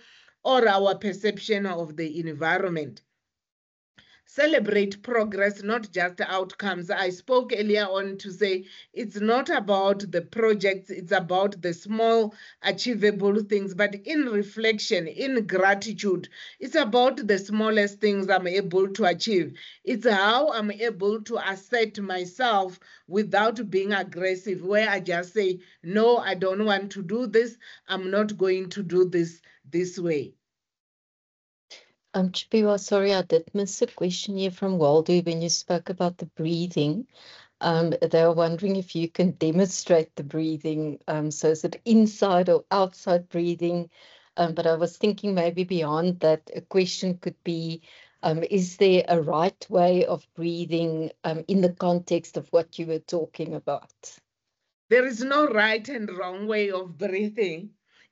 or our perception of the environment. Celebrate progress, not just outcomes. I spoke earlier on to say it's not about the projects, it's about the small achievable things. But in reflection, in gratitude, it's about the smallest things I'm able to achieve. It's how I'm able to assert myself without being aggressive, where I just say, no, I don't want to do this. I'm not going to do this way. Chipiwa, sorry, I did miss a question here from Waldo when you spoke about the breathing. They were wondering if you can demonstrate the breathing. So is it inside or outside breathing? But I was thinking maybe beyond that, a question could be, is there a right way of breathing in the context of what you were talking about? There is no right and wrong way of breathing.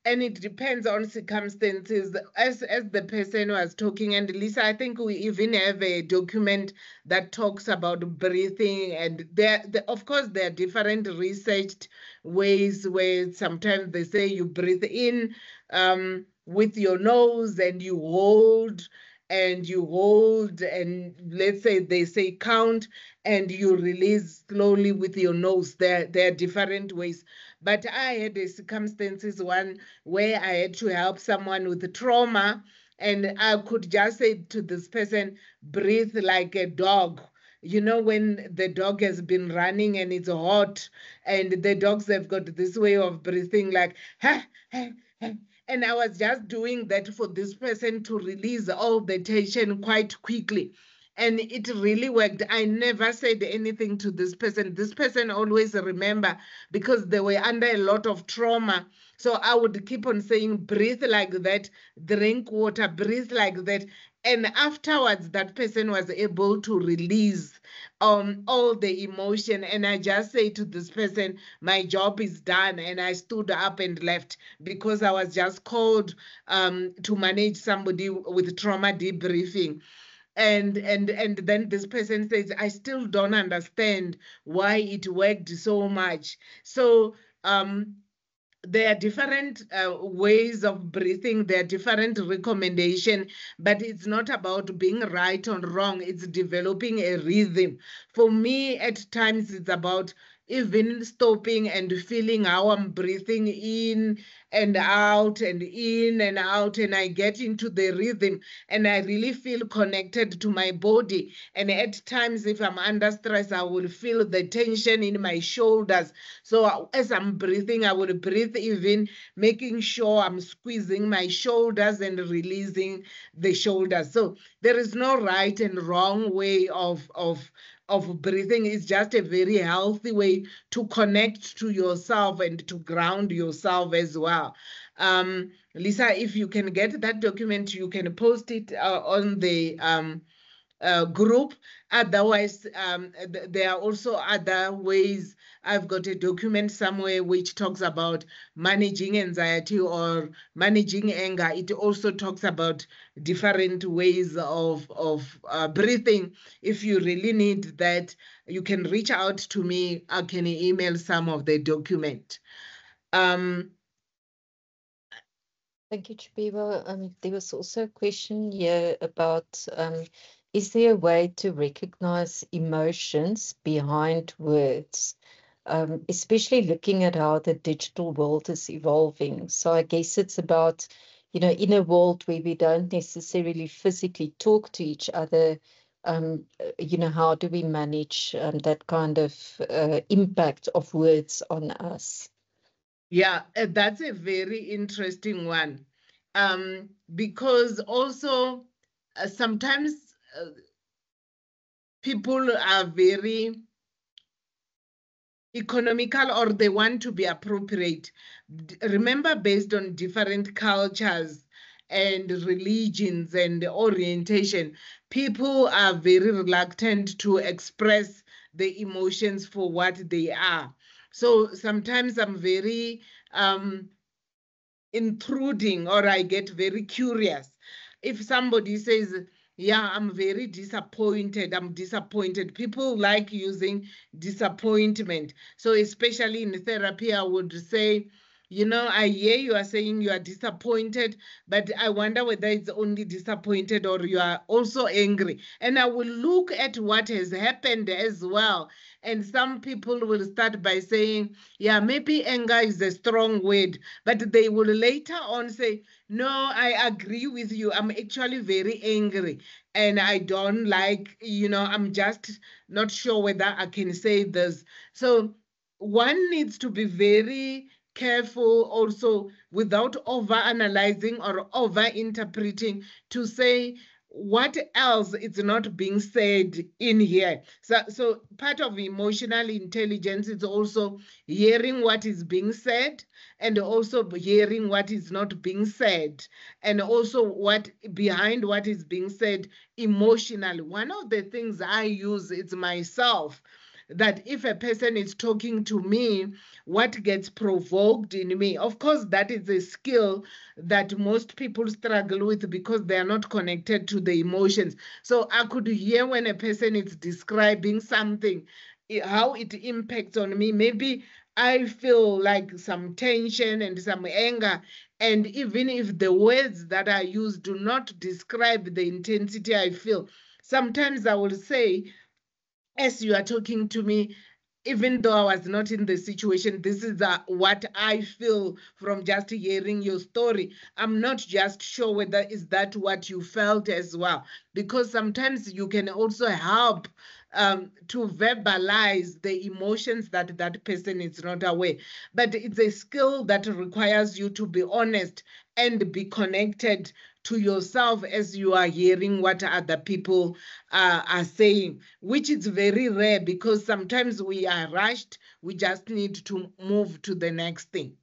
and it depends on circumstances. As the person was talking, and Lisa, I think we even have a document that talks about breathing, and of course there are different researched ways where sometimes they say you breathe in with your nose and you hold, and let's say they say count, and you release slowly with your nose. There are different ways. But I had a circumstances one where I had to help someone with trauma, and I could just say to this person, breathe like a dog. You know, when the dog has been running and it's hot, and the dogs have got this way of breathing like, ha, ha, ha. And I was just doing that for this person to release all the tension quite quickly. And it really worked. I never said anything to this person. This person always remember, because they were under a lot of trauma. So I would keep on saying, breathe like that, drink water, breathe like that. And afterwards, that person was able to release all the emotion. And I just say to this person, my job is done. And I stood up and left, because I was just called to manage somebody with trauma debriefing. And then this person says, I still don't understand why it worked so much. So there are different ways of breathing. There are different recommendations, but it's not about being right or wrong. It's developing a rhythm. For me, at times, it's about even stopping and feeling how I'm breathing in and out and in and out, and I get into the rhythm, and I really feel connected to my body. And at times, if I'm under stress, I will feel the tension in my shoulders. So as I'm breathing, I will breathe even making sure I'm squeezing my shoulders and releasing the shoulders. So there is no right and wrong way of breathing. Is just a very healthy way to connect to yourself and to ground yourself as well. Lisa, if you can get that document, you can post it on the group. Otherwise, there are also other ways. I've got a document somewhere which talks about managing anxiety or managing anger. It also talks about different ways of breathing. If you really need that, you can reach out to me. I can email some of the document. Thank you, Chipiwa. There was also a question here about, is there a way to recognize emotions behind words, especially looking at how the digital world is evolving? So I guess it's about, in a world where we don't necessarily physically talk to each other, how do we manage that kind of impact of words on us? Yeah, that's a very interesting one, because also sometimes people are very economical, or they want to be appropriate. Remember, based on different cultures and religions and orientation, people are very reluctant to express the emotions for what they are. So sometimes I'm very intruding, or I get very curious. If somebody says, yeah, I'm very disappointed, I'm disappointed. People like using disappointment. So especially in therapy, I would say, I hear you are saying you are disappointed, but I wonder whether it's only disappointed or you are also angry. And I will look at what has happened as well. And some people will start by saying, yeah, maybe anger is a strong word, but they will later on say, no, I agree with you. I'm actually very angry, and I don't like, I'm just not sure whether I can say this. So one needs to be very careful also, without over analyzing or over interpreting, to say what else is not being said in here. So part of emotional intelligence is also hearing what is being said, and also hearing what is not being said, and also what behind what is being said emotionally. One of the things I use is myself. that if a person is talking to me, what gets provoked in me. Of course, that is a skill that most people struggle with because they are not connected to the emotions. So I could hear when a person is describing something, how it impacts on me. Maybe I feel like some tension and some anger, and even if the words that I use do not describe the intensity I feel, sometimes I will say, as you are talking to me, even though I was not in the situation, this is what I feel from just hearing your story. I'm not just sure whether is that what you felt as well, because sometimes you can also help to verbalize the emotions that that person is not aware. But it's a skill that requires you to be honest and be connected to yourself as you are hearing what other people are saying, which is very rare because sometimes we are rushed. We just need to move to the next thing.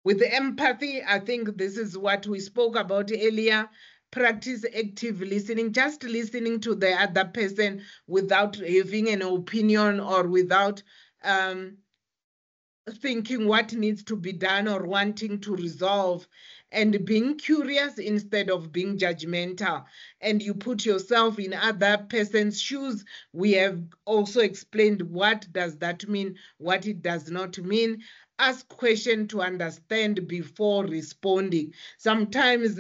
With empathy, I think this is what we spoke about earlier. Practice active listening, just listening to the other person without having an opinion or without thinking what needs to be done or wanting to resolve, and being curious instead of being judgmental. And you put yourself in other person's shoes. We have also explained what does that mean, what it does not mean. Ask questions to understand before responding. Sometimes,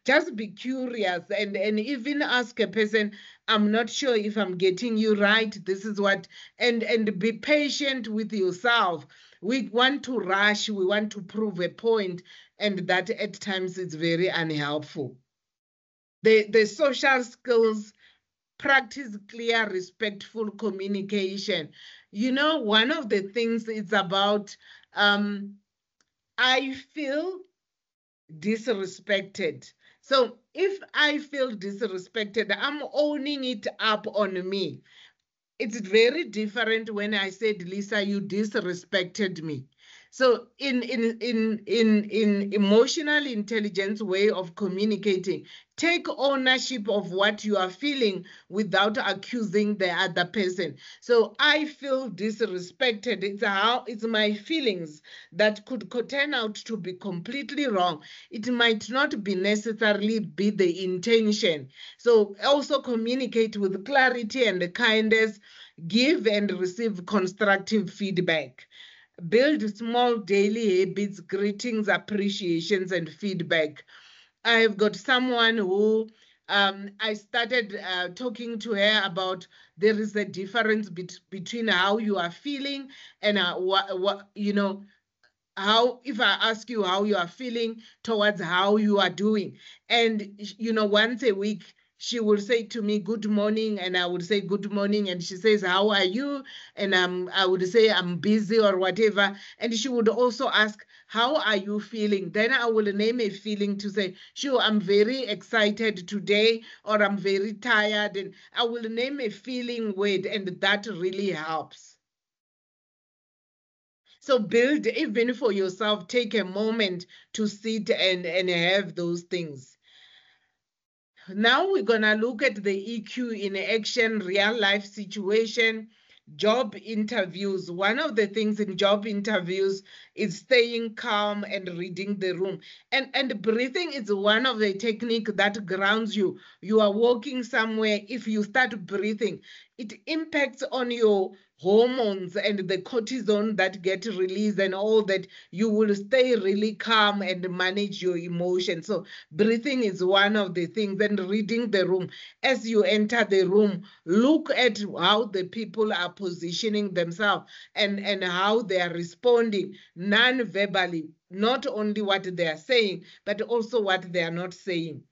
just be curious and even ask a person, I'm not sure if I'm getting you right. This is what, and be patient with yourself. We want to rush, we want to prove a point, and that at times is very unhelpful. The social skills, practice clear, respectful communication. One of the things is about, I feel disrespected. So if I feel disrespected, I'm owning it up on me. It's very different when I said, Lisa, you disrespected me. So in emotional intelligence way of communicating, take ownership of what you are feeling without accusing the other person. So I feel disrespected. It's my feelings that could turn out to be completely wrong. It might not be necessarily be the intention. So also communicate with clarity and kindness. Give and receive constructive feedback. Build small daily habits, greetings, appreciations, and feedback. I've got someone who I started talking to her about there is a difference between how you are feeling and how, if I ask you how you are feeling towards how you are doing. And, once a week, she will say to me, good morning, and I would say good morning, and she says, how are you? And I would say, I'm busy or whatever. And she would also ask, how are you feeling? Then I will name a feeling to say, sure, I'm very excited today, or I'm very tired. And I will name a feeling word, and that really helps. So build, even for yourself, take a moment to sit and have those things. Now we're going to look at the EQ in action, real life situation, job interviews. One of the things in job interviews is staying calm and reading the room. And breathing is one of the techniques that grounds you. You are walking somewhere. If you start breathing, it impacts on your hormones and the cortisol that get released and all that. You will stay really calm and manage your emotions. So breathing is one of the things. And reading the room. As you enter the room, look at how the people are positioning themselves and how they are responding non-verbally, not only what they are saying, but also what they are not saying.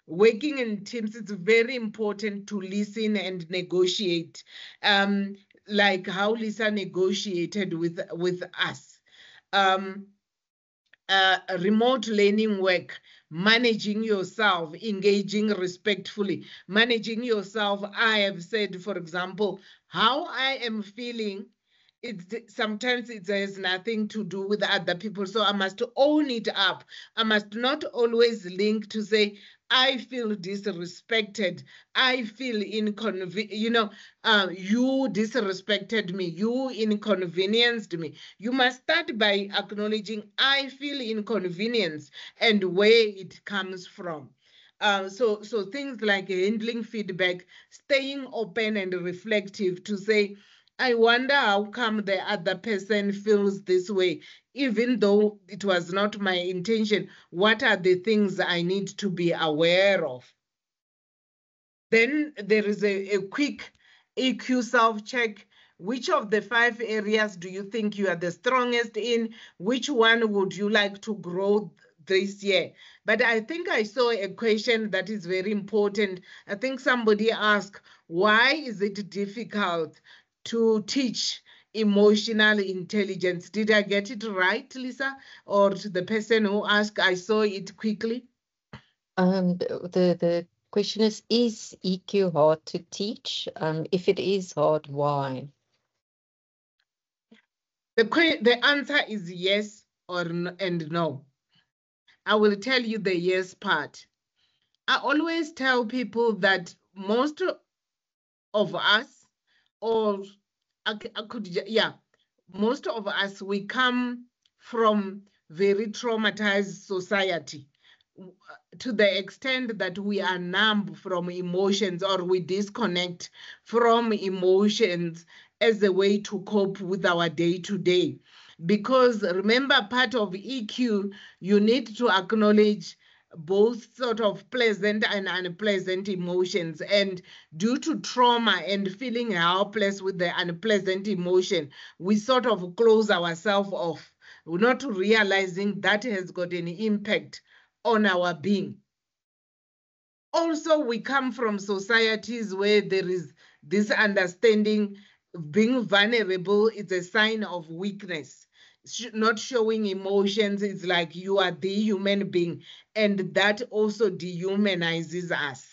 Working in teams, it's very important to listen and negotiate, like how Lisa negotiated with us. Remote learning work, managing yourself, engaging respectfully, managing yourself. I have said, for example, how I am feeling sometimes it has nothing to do with other people. So I must own it up. I must not always link to say, I feel disrespected. I feel inconvenient. You disrespected me. You inconvenienced me. You must start by acknowledging I feel inconvenienced and where it comes from. So things like handling feedback, staying open and reflective to say, I wonder how come the other person feels this way, even though it was not my intention. What are the things I need to be aware of? Then there is a quick EQ self-check. Which of the 5 areas do you think you are the strongest in? Which one would you like to grow this year? But I think I saw a question that is very important. I think somebody asked, why is it difficult to teach emotional intelligence? Did I get it right, Lisa? Or to the person who asked, I saw it quickly? The question is EQ hard to teach? If it is hard, why? The answer is yes and no. I will tell you the yes part. I always tell people that most of us, or most of us, we come from very traumatized society to the extent that we are numb from emotions, or we disconnect from emotions as a way to cope with our day-to-day. Because remember, part of EQ, you need to acknowledge both sort of pleasant and unpleasant emotions. And due to trauma and feeling helpless with the unpleasant emotion, we sort of close ourselves off, not realizing that has got an impact on our being. Also, we come from societies where there is this understanding being vulnerable is a sign of weakness. Not showing emotions is like you are the human being, and that also dehumanizes us.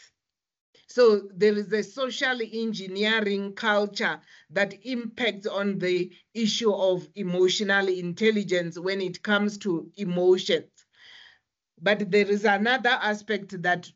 So there is a social engineering culture that impacts on the issue of emotional intelligence when it comes to emotions. But there is another aspect that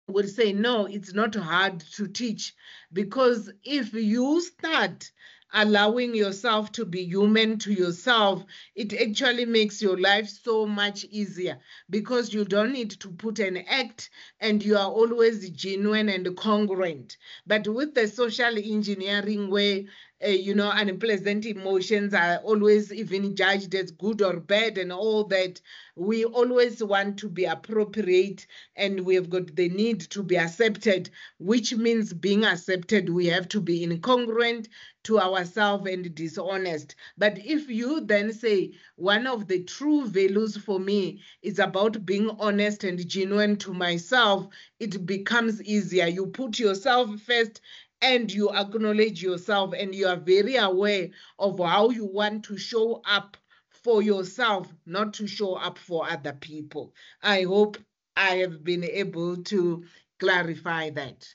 would say, no, it's not hard to teach, because if you start allowing yourself to be human to yourself, it actually makes your life so much easier, because you don't need to put an act and you are always genuine and congruent. But with the social engineering where unpleasant emotions are always even judged as good or bad and all that, we always want to be appropriate, and we've got the need to be accepted, which means being accepted, we have to be incongruent to ourselves and dishonest. But if you then say, one of the true values for me is about being honest and genuine to myself, it becomes easier. You put yourself first and you acknowledge yourself, and you are very aware of how you want to show up for yourself, not to show up for other people. I hope I have been able to clarify that.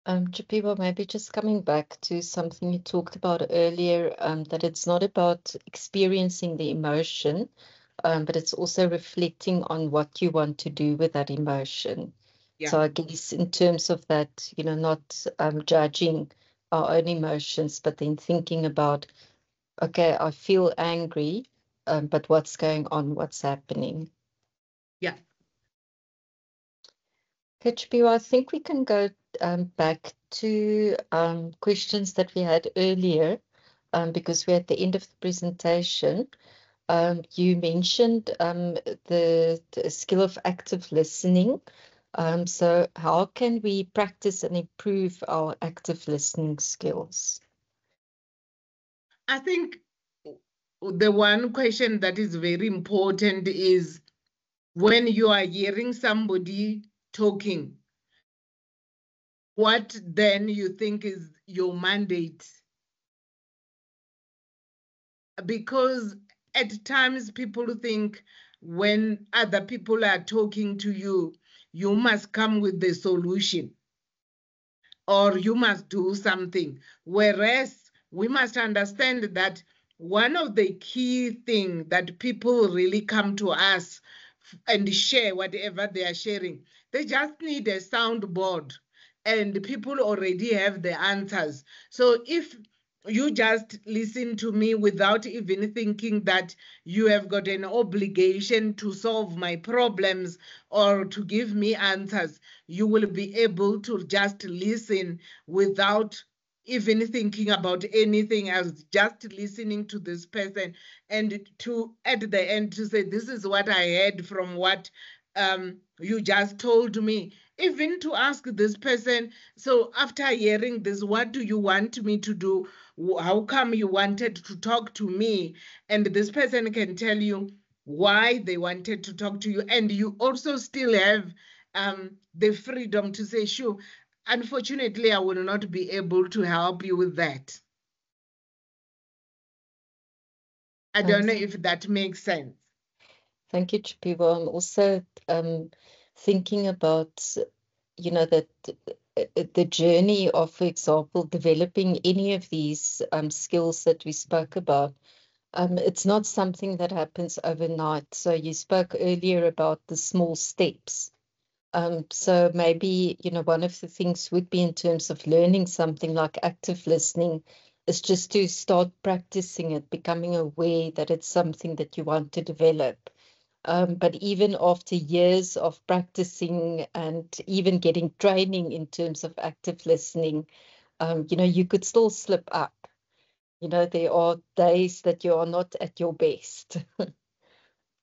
Chapiwa, maybe just coming back to something you talked about earlier, that it's not about experiencing the emotion, but it's also reflecting on what you want to do with that emotion. Yeah. So I guess in terms of that, not judging our own emotions, but then thinking about, okay, I feel angry, but what's going on, what's happening? Yeah. Okay, Chapiwa, I think we can go back to questions that we had earlier, because we're at the end of the presentation. You mentioned the skill of active listening. So how can we practice and improve our active listening skills? I think the one question that is very important is, when you are hearing somebody talking, what then you think is your mandate? Because at times people think when other people are talking to you, you must come with the solution. or you must do something. Whereas we must understand that one of the key things that people really come to us and share whatever they are sharing, they just need a soundboard, and people already have the answers. So if you just listen to me without even thinking that you have got an obligation to solve my problems or to give me answers, you will be able to just listen without even thinking about anything else, just listening to this person, and to at the end to say, this is what I heard from what you just told me. Even to ask this person, so after hearing this, what do you want me to do? How come you wanted to talk to me? And this person can tell you why they wanted to talk to you, and you also still have the freedom to say, sure, unfortunately, I will not be able to help you with that. I don't know if that makes sense. Thank you, Chipiwa. I'm also thinking about, that the journey of, for example, developing any of these skills that we spoke about. It's not something that happens overnight. So you spoke earlier about the small steps. So maybe, one of the things would be in terms of learning something like active listening is just to start practicing it, becoming aware that it's something that you want to develop. But even after years of practicing and even getting training in terms of active listening, you could still slip up. There are days that you are not at your best.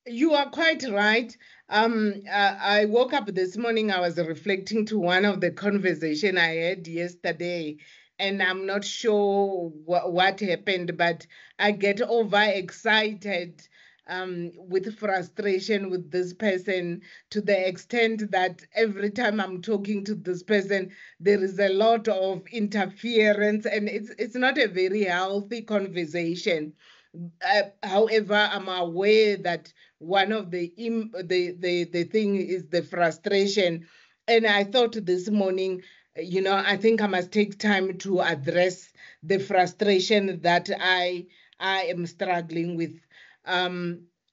You are quite right. I woke up this morning, I was reflecting to one of the conversation I had yesterday, and I'm not sure what happened, but I get overexcited with frustration with this person, to the extent that every time I'm talking to this person, there is a lot of interference, and it's not a very healthy conversation. However, I'm aware that one of the thing is the frustration, and I thought this morning, I think I must take time to address the frustration that I am struggling with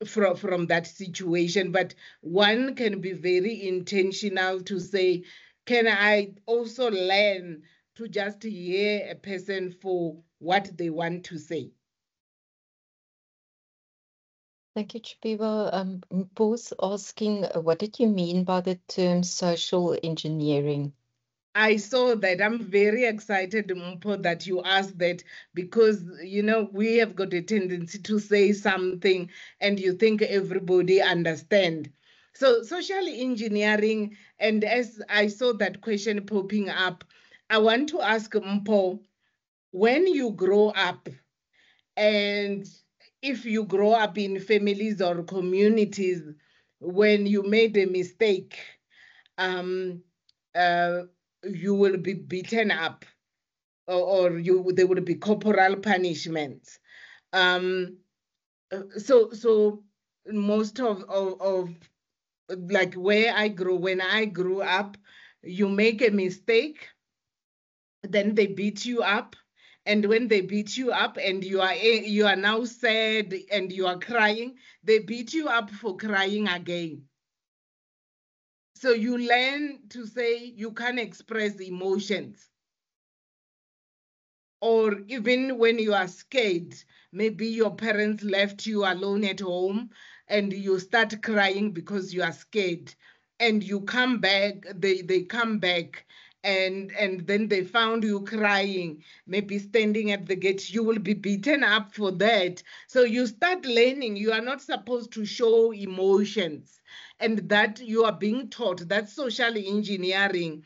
from that situation. But one can be very intentional to say, can I also learn to just hear a person for what they want to say? Thank you, Chipiwa. Paul's asking, what did you mean by the term social engineering? I saw that. I'm very excited, Mpo, that you asked that, because, we have got a tendency to say something and you think everybody understand. So social engineering, and as I saw that question popping up, I want to ask Mpo, when you grow up, and if you grow up in families or communities, when you made a mistake, um, you will be beaten up, or there will be corporal punishments. So most of like when I grew up, you make a mistake, then they beat you up. And when they beat you up and you are now sad and you are crying, they beat you up for crying again. So you learn to say you can't express emotions. Or even when you are scared, maybe your parents left you alone at home and you start crying because you are scared, and you come back, they come back, and then they found you crying, maybe standing at the gate, you will be beaten up for that. So you start learning you are not supposed to show emotions, and that you are being taught. That's social engineering.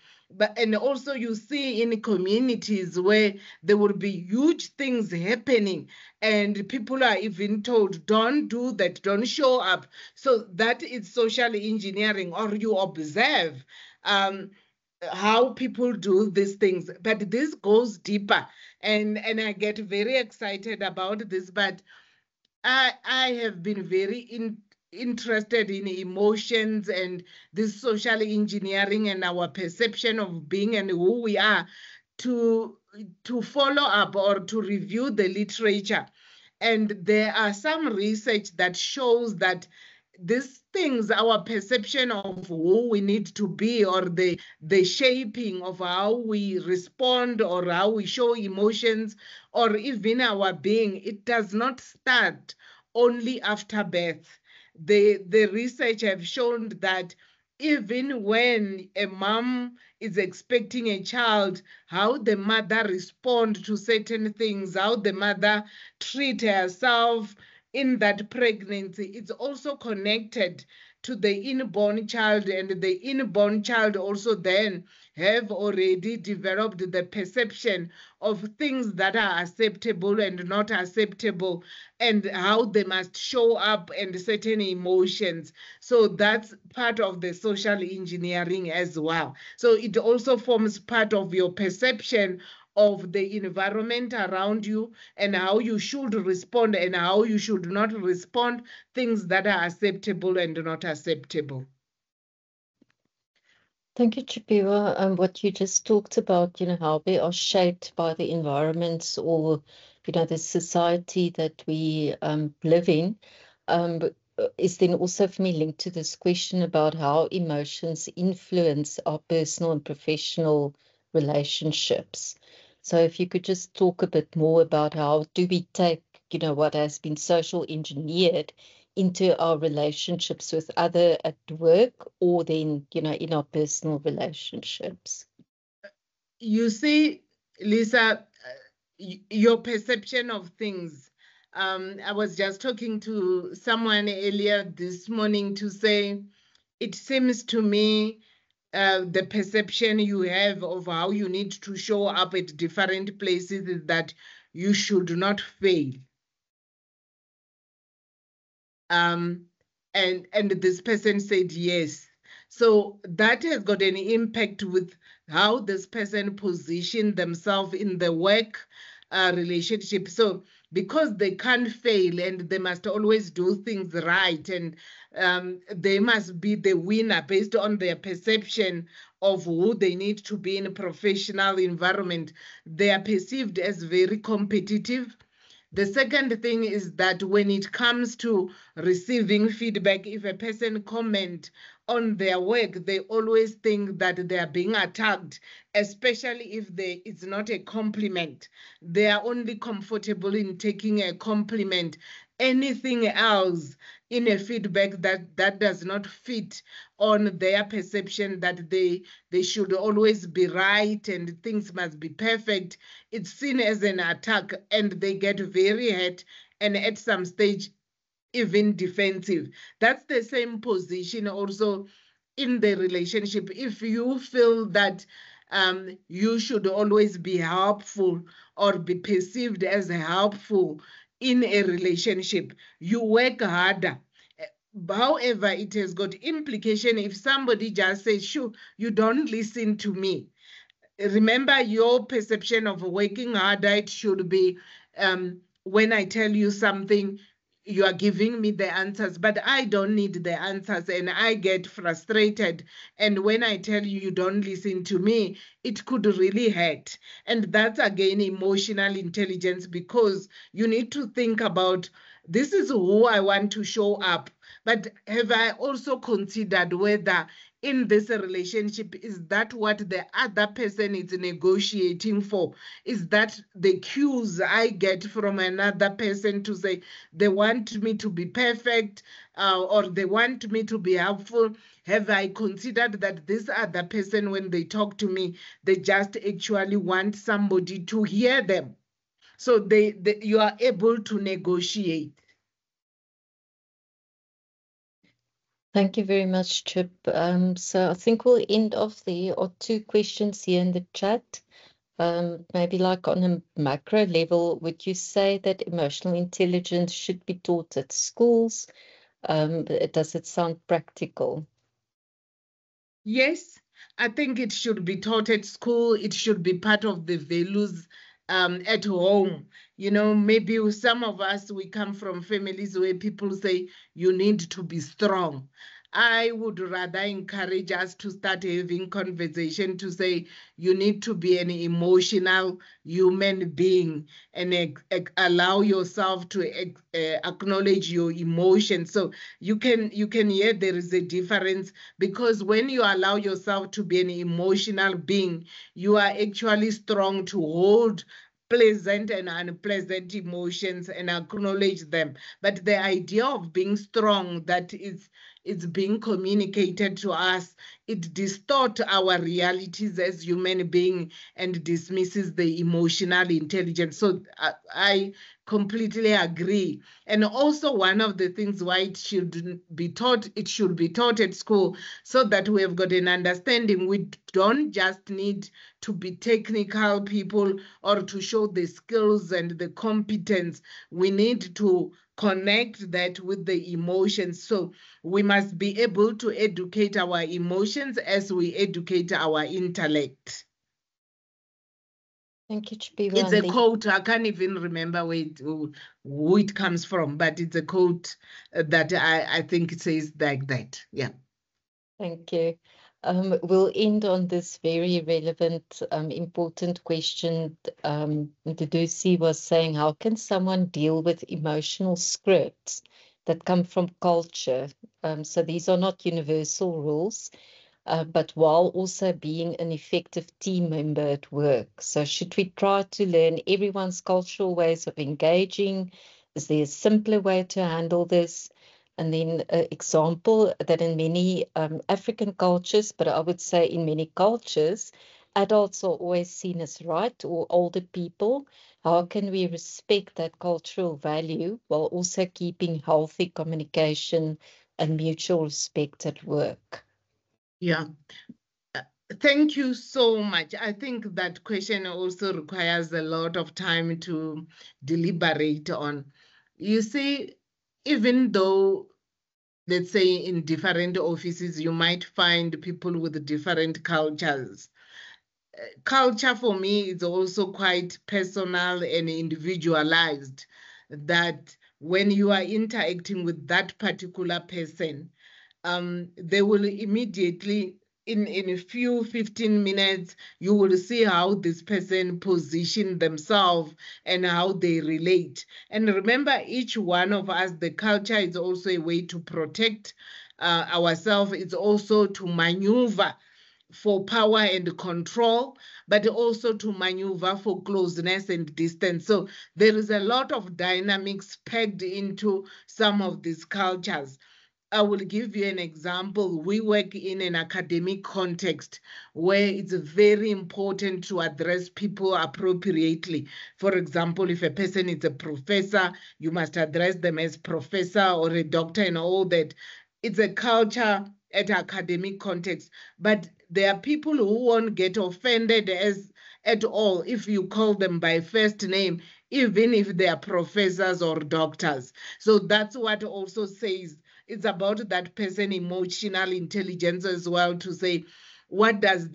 And also you see in communities where there will be huge things happening and people are even told, don't do that, don't show up. So that is social engineering. Or you observe how people do these things. But this goes deeper, and I get very excited about this. But I have been very interested in emotions and this social engineering and our perception of being and who we are. to follow up or to review the literature. And there are some research that shows that these things, our perception of who we need to be, or the shaping of how we respond or how we show emotions, or even our being, it does not start only after birth. The research have shown that even when a mom is expecting a child, how the mother responds to certain things, how the mother treats herself in that pregnancy, it's also connected to the inborn child, and the inborn child also then have already developed the perception of things that are acceptable and not acceptable, and how they must show up, and certain emotions. So that's part of the social engineering as well. So it also forms part of your perception of the environment around you, and how you should respond and how you should not respond, things that are acceptable and not acceptable. Thank you, Tshepiwa. What you just talked about, how we are shaped by the environments, or, the society that we live in, is then also for me linked to this question about how emotions influence our personal and professional relationships. So if you could just talk a bit more about how do we take, what has been social engineered into our relationships with other at work, or then, in our personal relationships. You see, Lisa, your perception of things. I was just talking to someone earlier this morning to say, it seems to me the perception you have of how you need to show up at different places is that you should not fail. And this person said yes. So that has got an impact with how this person positioned themselves in the work relationship. So because they can't fail and they must always do things right, and they must be the winner based on their perception of who they need to be in a professional environment, they are perceived as very competitive. The second thing is that when it comes to receiving feedback, if a person comments on their work, they always think that they are being attacked, especially if it's not a compliment. They are only comfortable in taking a compliment. Anything else in a feedback that does not fit on their perception that they should always be right and things must be perfect, it's seen as an attack, and they get very hurt, and at some stage even defensive. That's the same position also in the relationship. If you feel that you should always be helpful or be perceived as helpful in a relationship, you work harder. However, it has got implication if somebody just says, sure, you don't listen to me. Remember, your perception of working harder, it should be when I tell you something, you are giving me the answers, but I don't need the answers and I get frustrated. And when I tell you you don't listen to me, it could really hurt. And that's again emotional intelligence, because you need to think about, this is who I want to show up. But have I also considered whether in this relationship, is that what the other person is negotiating for? Is that the cues I get from another person to say they want me to be perfect or they want me to be helpful? Have I considered that this other person, when they talk to me, they just actually want somebody to hear them? So you are able to negotiate. Thank you very much, Chip. So I think we'll end off there. Or two questions here in the chat. Maybe like on a macro level, would you say that emotional intelligence should be taught at schools? Does it sound practical? Yes, I think it should be taught at school. It should be part of the values at home. Maybe some of us, we come from families where people say you need to be strong. I would rather encourage us to start having conversation to say you need to be an emotional human being and allow yourself to acknowledge your emotions. So you can hear there is a difference, because when you allow yourself to be an emotional being, you are actually strong to hold pleasant and unpleasant emotions and acknowledge them. But the idea of being strong, that it's being communicated to us, it distorts our realities as human beings and dismisses the emotional intelligence. So I completely agree. And also one of the things why it should be taught at school, so that we have got an understanding. We don't just need to be technical people or to show the skills and the competence. We need to connect that with the emotions. So we must be able to educate our emotions as we educate our intellect. Thank you, Chipiwe. It's a quote. I can't even remember who it comes from, but it's a quote that I think it says like that. Yeah. Thank you. We'll end on this very relevant, important question. Duduzi was saying, how can someone deal with emotional scripts that come from culture? So these are not universal rules, but while also being an effective team member at work. So should we try to learn everyone's cultural ways of engaging? Is there a simpler way to handle this? And then an example that in many African cultures, but I would say in many cultures, adults are always seen as right, or older people. How can we respect that cultural value while also keeping healthy communication and mutual respect at work? Yeah. Thank you so much. I think that question also requires a lot of time to deliberate on. You see, even though, let's say, in different offices, you might find people with different cultures. Culture for me is also quite personal and individualized, that when you are interacting with that particular person, they will immediately, in a few 15 minutes, you will see how this person position themselves and how they relate. And remember, each one of us, the culture is also a way to protect ourselves. It's also to maneuver for power and control, but also to maneuver for closeness and distance. So there is a lot of dynamics pegged into some of these cultures. I will give you an example. We work in an academic context where it's very important to address people appropriately. For example, if a person is a professor, you must address them as professor, or a doctor, and all that. It's a culture at academic context. But there are people who won't get offended at all if you call them by first name, even if they are professors or doctors. So that's what also says it's about that person emotional intelligence as well, to say, what does,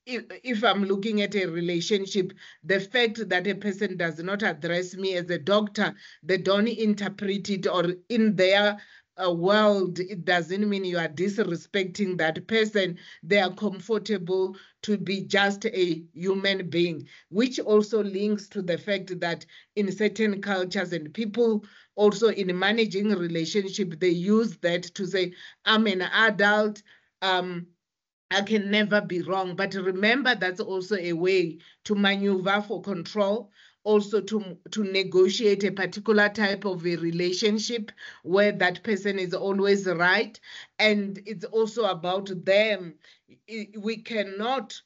if I'm looking at a relationship, the fact that a person does not address me as a doctor, they don't interpret it, or in their world, it doesn't mean you are disrespecting that person. They are comfortable to be just a human being, which also links to the fact that in certain cultures and people also in managing a relationship, they use that to say, I'm an adult, I can never be wrong. But remember, that's also a way to maneuver for control, also to negotiate a particular type of a relationship where that person is always right. And it's also about them. We cannot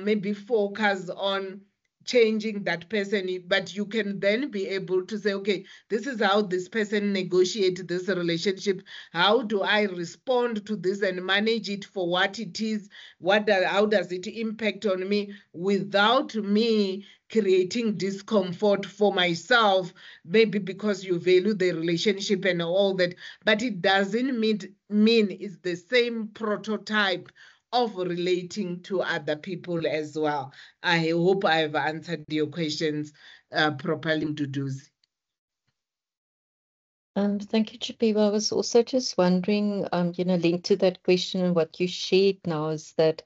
maybe focus on changing that person, but you can then be able to say, okay, this is how this person negotiates this relationship. How do I respond to this and manage it for what it is? How does it impact on me without me creating discomfort for myself, maybe because you value the relationship and all that, but it doesn't mean it's the same prototype of relating to other people as well. I hope I've answered your questions properly, Duduzi. Thank you, Chipiwa. I was also just wondering, linked to that question and what you shared now is that,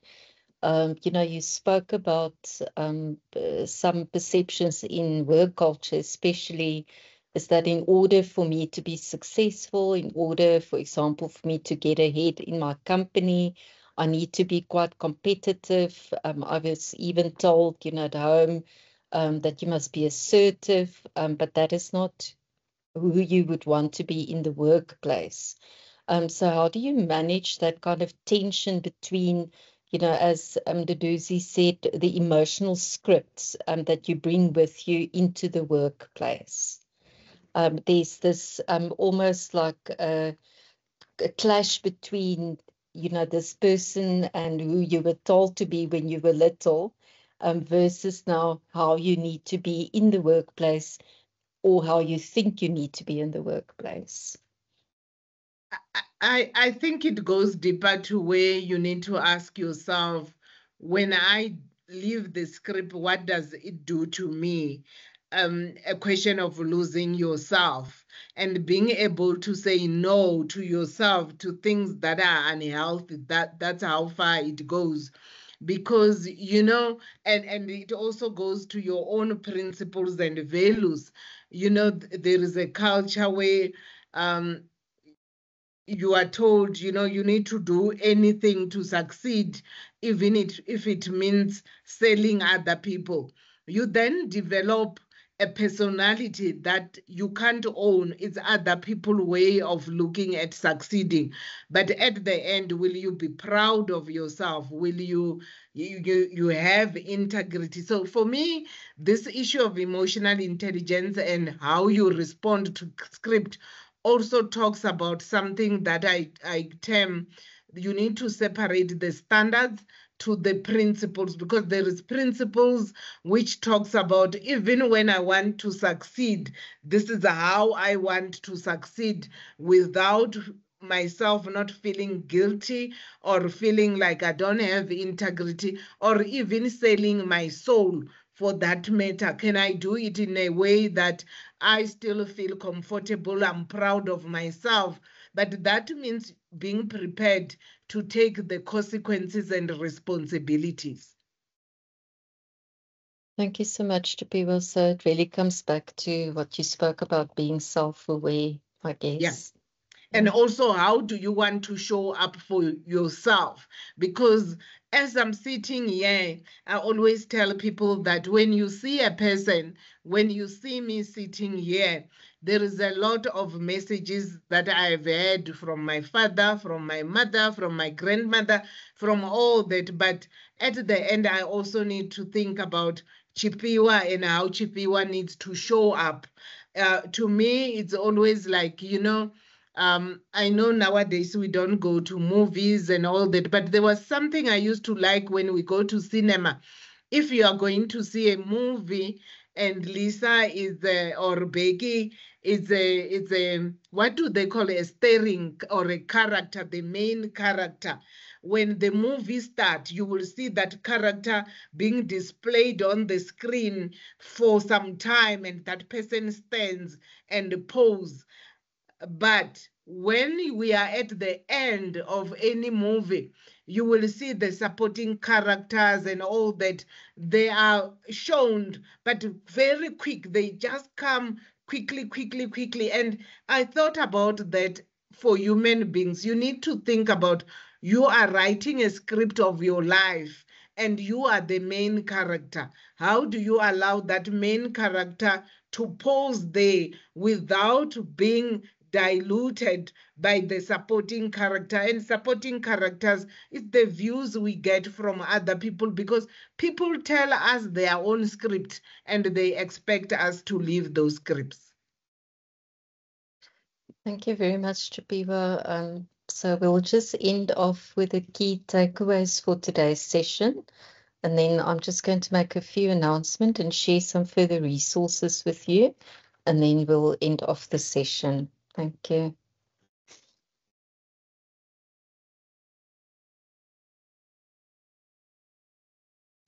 you spoke about some perceptions in work culture, especially is that in order for me to be successful, in order, for example, for me to get ahead in my company, I need to be quite competitive. I was even told, at home, that you must be assertive, but that is not who you would want to be in the workplace. So how do you manage that kind of tension between, as Duduzi said, the emotional scripts that you bring with you into the workplace? There's this almost like a clash between, this person and who you were told to be when you were little, versus now how you need to be in the workplace or how you think you need to be in the workplace. I think it goes deeper to where you need to ask yourself, when I leave the script, what does it do to me? A question of losing yourself and being able to say no to yourself, to things that are unhealthy. That's how far it goes. Because and it also goes to your own principles and values. There is a culture where you are told, you need to do anything to succeed, even if it means selling other people. You then develop a personality that you can't own. It's other people's way of looking at succeeding. But at the end, will you be proud of yourself? Will you have integrity? So for me, this issue of emotional intelligence and how you respond to script also talks about something that I term, you need to separate the standards to the principles, because there is principles which talks about, even when I want to succeed, this is how I want to succeed, without myself not feeling guilty or feeling like I don't have integrity, or even selling my soul for that matter. Can I do it in a way that I still feel comfortable, I'm proud of myself? But that means being prepared to take the consequences and responsibilities. Thank you so much, Chipiwa. So it really comes back to what you spoke about, being self-aware, I guess. Yes. And also, how do you want to show up for yourself? Because as I'm sitting here, I always tell people that when you see a person, when you see me sitting here, there is a lot of messages that I've heard from my father, from my mother, from my grandmother, from all that. But at the end, I also need to think about Chipiwa and how Chipiwa needs to show up. To me, it's always like, I know nowadays we don't go to movies and all that, but there was something I used to like when we go to cinema. If you are going to see a movie and Lisa is or Becky is a what do they call it, a steering or a character, the main character. When the movie starts, you will see that character being displayed on the screen for some time, and that person stands and pose. But when we are at the end of any movie, you will see the supporting characters and all that. They are shown, but very quick. They just come quickly. And I thought about that for human beings. You need to think about, you are writing a script of your life and you are the main character. How do you allow that main character to pose there without being diluted by the supporting character? And supporting characters is the views we get from other people, because people tell us their own script and they expect us to live those scripts. Thank you very much, Chipiwa. So we'll just end off with the key takeaways for today's session. And then I'm just going to make a few announcements and share some further resources with you. And then we'll end off the session. Thank you.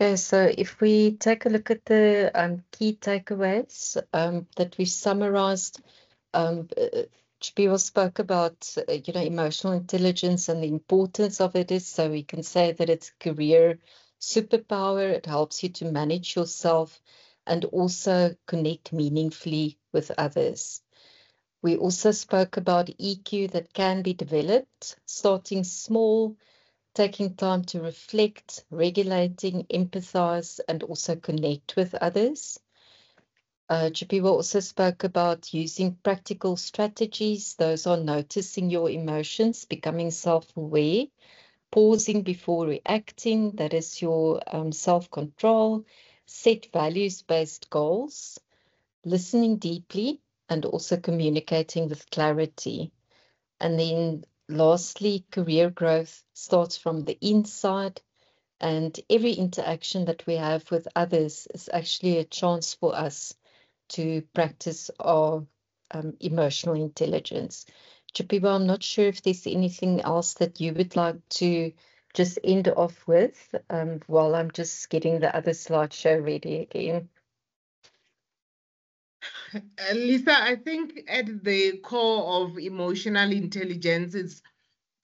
Okay, so if we take a look at the key takeaways that we summarized, Chipiwa spoke about, emotional intelligence and the importance of it is, so we can say that it's a career superpower. It helps you to manage yourself and also connect meaningfully with others. We also spoke about EQ that can be developed, starting small, taking time to reflect, regulating, empathize, and also connect with others. Chipiwa also spoke about using practical strategies. Those are noticing your emotions, becoming self-aware, pausing before reacting, that is your self-control, set values-based goals, listening deeply, and also communicating with clarity. And then lastly, career growth starts from the inside, and every interaction that we have with others is actually a chance for us to practice our emotional intelligence. Chipiwa, I'm not sure if there's anything else that you would like to just end off with while I'm just getting the other slideshow ready again. Lisa, I think at the core of emotional intelligence is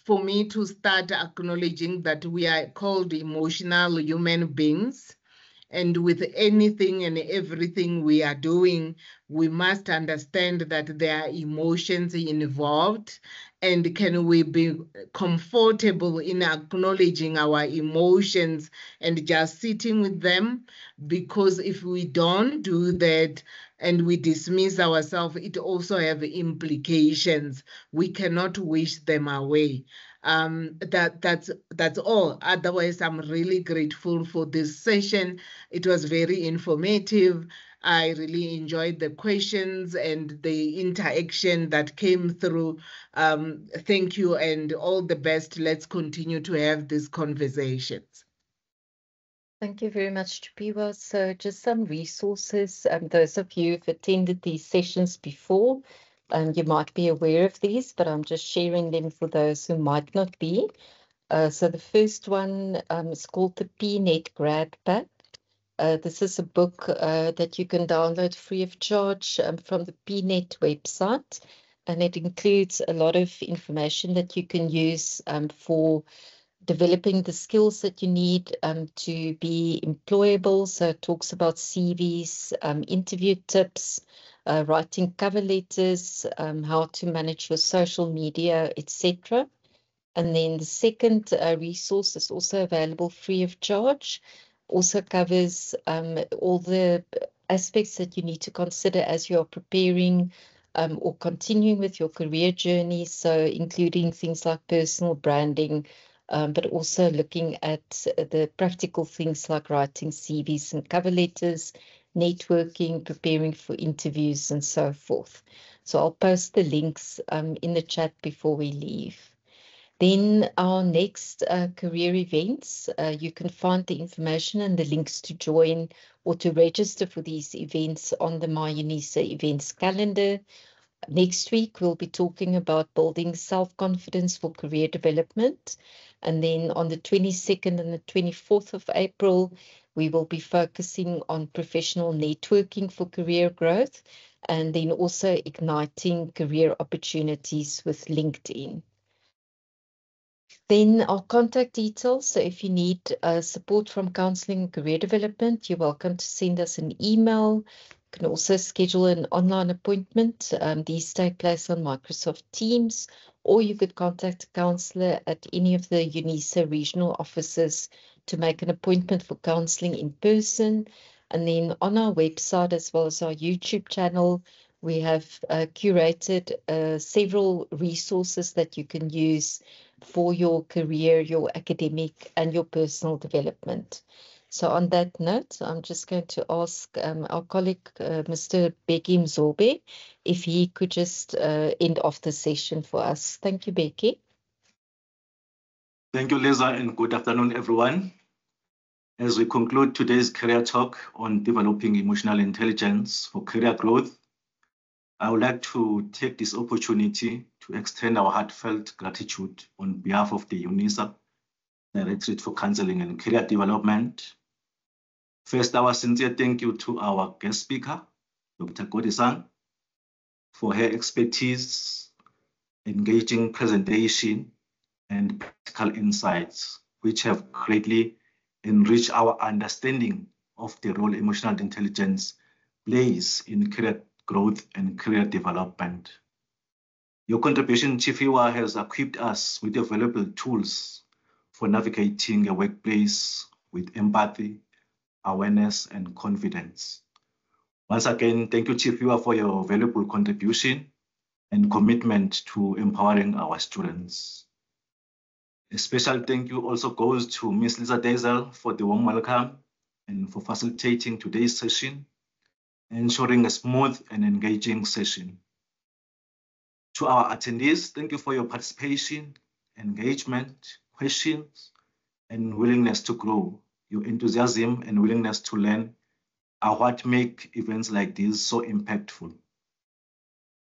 for me to start acknowledging that we are called emotional human beings. And with anything and everything we are doing, we must understand that there are emotions involved. And can we be comfortable in acknowledging our emotions and just sitting with them? Because if we don't do that and we dismiss ourselves, it also have implications. We cannot wish them away. That's all. Otherwise, I'm really grateful for this session. It was very informative. I really enjoyed the questions and the interaction that came through. Thank you and all the best. Let's continue to have these conversations. Thank you very much, Chipiwa. So just some resources. Those of you who've attended these sessions before, you might be aware of these, but I'm just sharing them for those who might not be. So the first one is called the PNet Grad Pack. This is a book that you can download free of charge from the PNet website, and it includes a lot of information that you can use for developing the skills that you need to be employable. So it talks about CVs, interview tips, writing cover letters, how to manage your social media, etc. And then the second resource is also available free of charge, also covers all the aspects that you need to consider as you are preparing or continuing with your career journey. So including things like personal branding, but also looking at the practical things like writing CVs and cover letters, networking, preparing for interviews, and so forth. So I'll post the links in the chat before we leave. Then our next career events, you can find the information and the links to join or to register for these events on the MyUNISA events calendar. Next week, we'll be talking about building self-confidence for career development. And then on the 22nd and the 24th of April, we will be focusing on professional networking for career growth, and then also igniting career opportunities with LinkedIn. Then our contact details. So if you need support from counseling and career development, you're welcome to send us an email. You can also schedule an online appointment. These take place on Microsoft Teams, or you could contact a counselor at any of the UNISA regional offices to make an appointment for counseling in person. And then on our website, as well as our YouTube channel, we have curated several resources that you can use for your career, your academic, and your personal development. So on that note, I'm just going to ask our colleague, Mr. Bheki Mzobe, if he could just end off the session for us. Thank you, Bheki. Thank you, Lisa, and good afternoon, everyone. As we conclude today's career talk on developing emotional intelligence for career growth, I would like to take this opportunity to extend our heartfelt gratitude on behalf of the UNISA Directorate for Counseling and Career Development. First, our sincere thank you to our guest speaker, Dr. Godisang, for her expertise, engaging presentation, and practical insights, which have greatly enriched our understanding of the role emotional intelligence plays in career growth and career development. Your contribution, Chief Iwa, has equipped us with available tools for navigating a workplace with empathy, awareness, and confidence. Once again, thank you, Chief Iwa, for your valuable contribution and commitment to empowering our students. A special thank you also goes to Ms. Lisa Dazel for the warm welcome and for facilitating today's session, ensuring a smooth and engaging session. To our attendees, thank you for your participation, engagement, questions, and willingness to grow. Your enthusiasm and willingness to learn are what make events like these so impactful.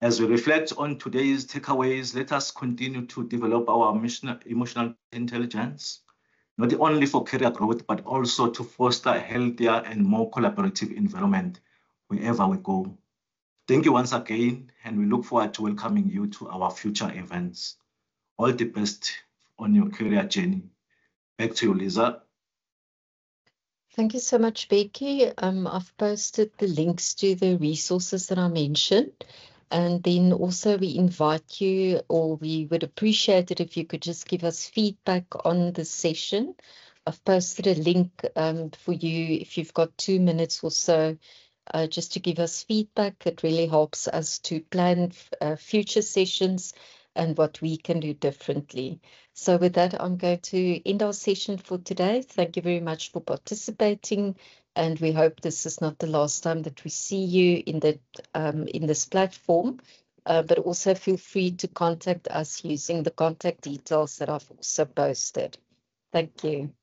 As we reflect on today's takeaways, let us continue to develop our emotional intelligence, not only for career growth, but also to foster a healthier and more collaborative environment wherever we go. Thank you once again, and we look forward to welcoming you to our future events. All the best on your career journey. Back to you, Lisa. Thank you so much, Becky. I've posted the links to the resources that I mentioned. And then also we invite you, or we would appreciate it if you could just give us feedback on the session. I've posted a link for you if you've got 2 minutes or so, just to give us feedback. It really helps us to plan future sessions and what we can do differently. So with that, I'm going to end our session for today. Thank you very much for participating. And we hope this is not the last time that we see you in this platform, but also feel free to contact us using the contact details that I've also posted. Thank you.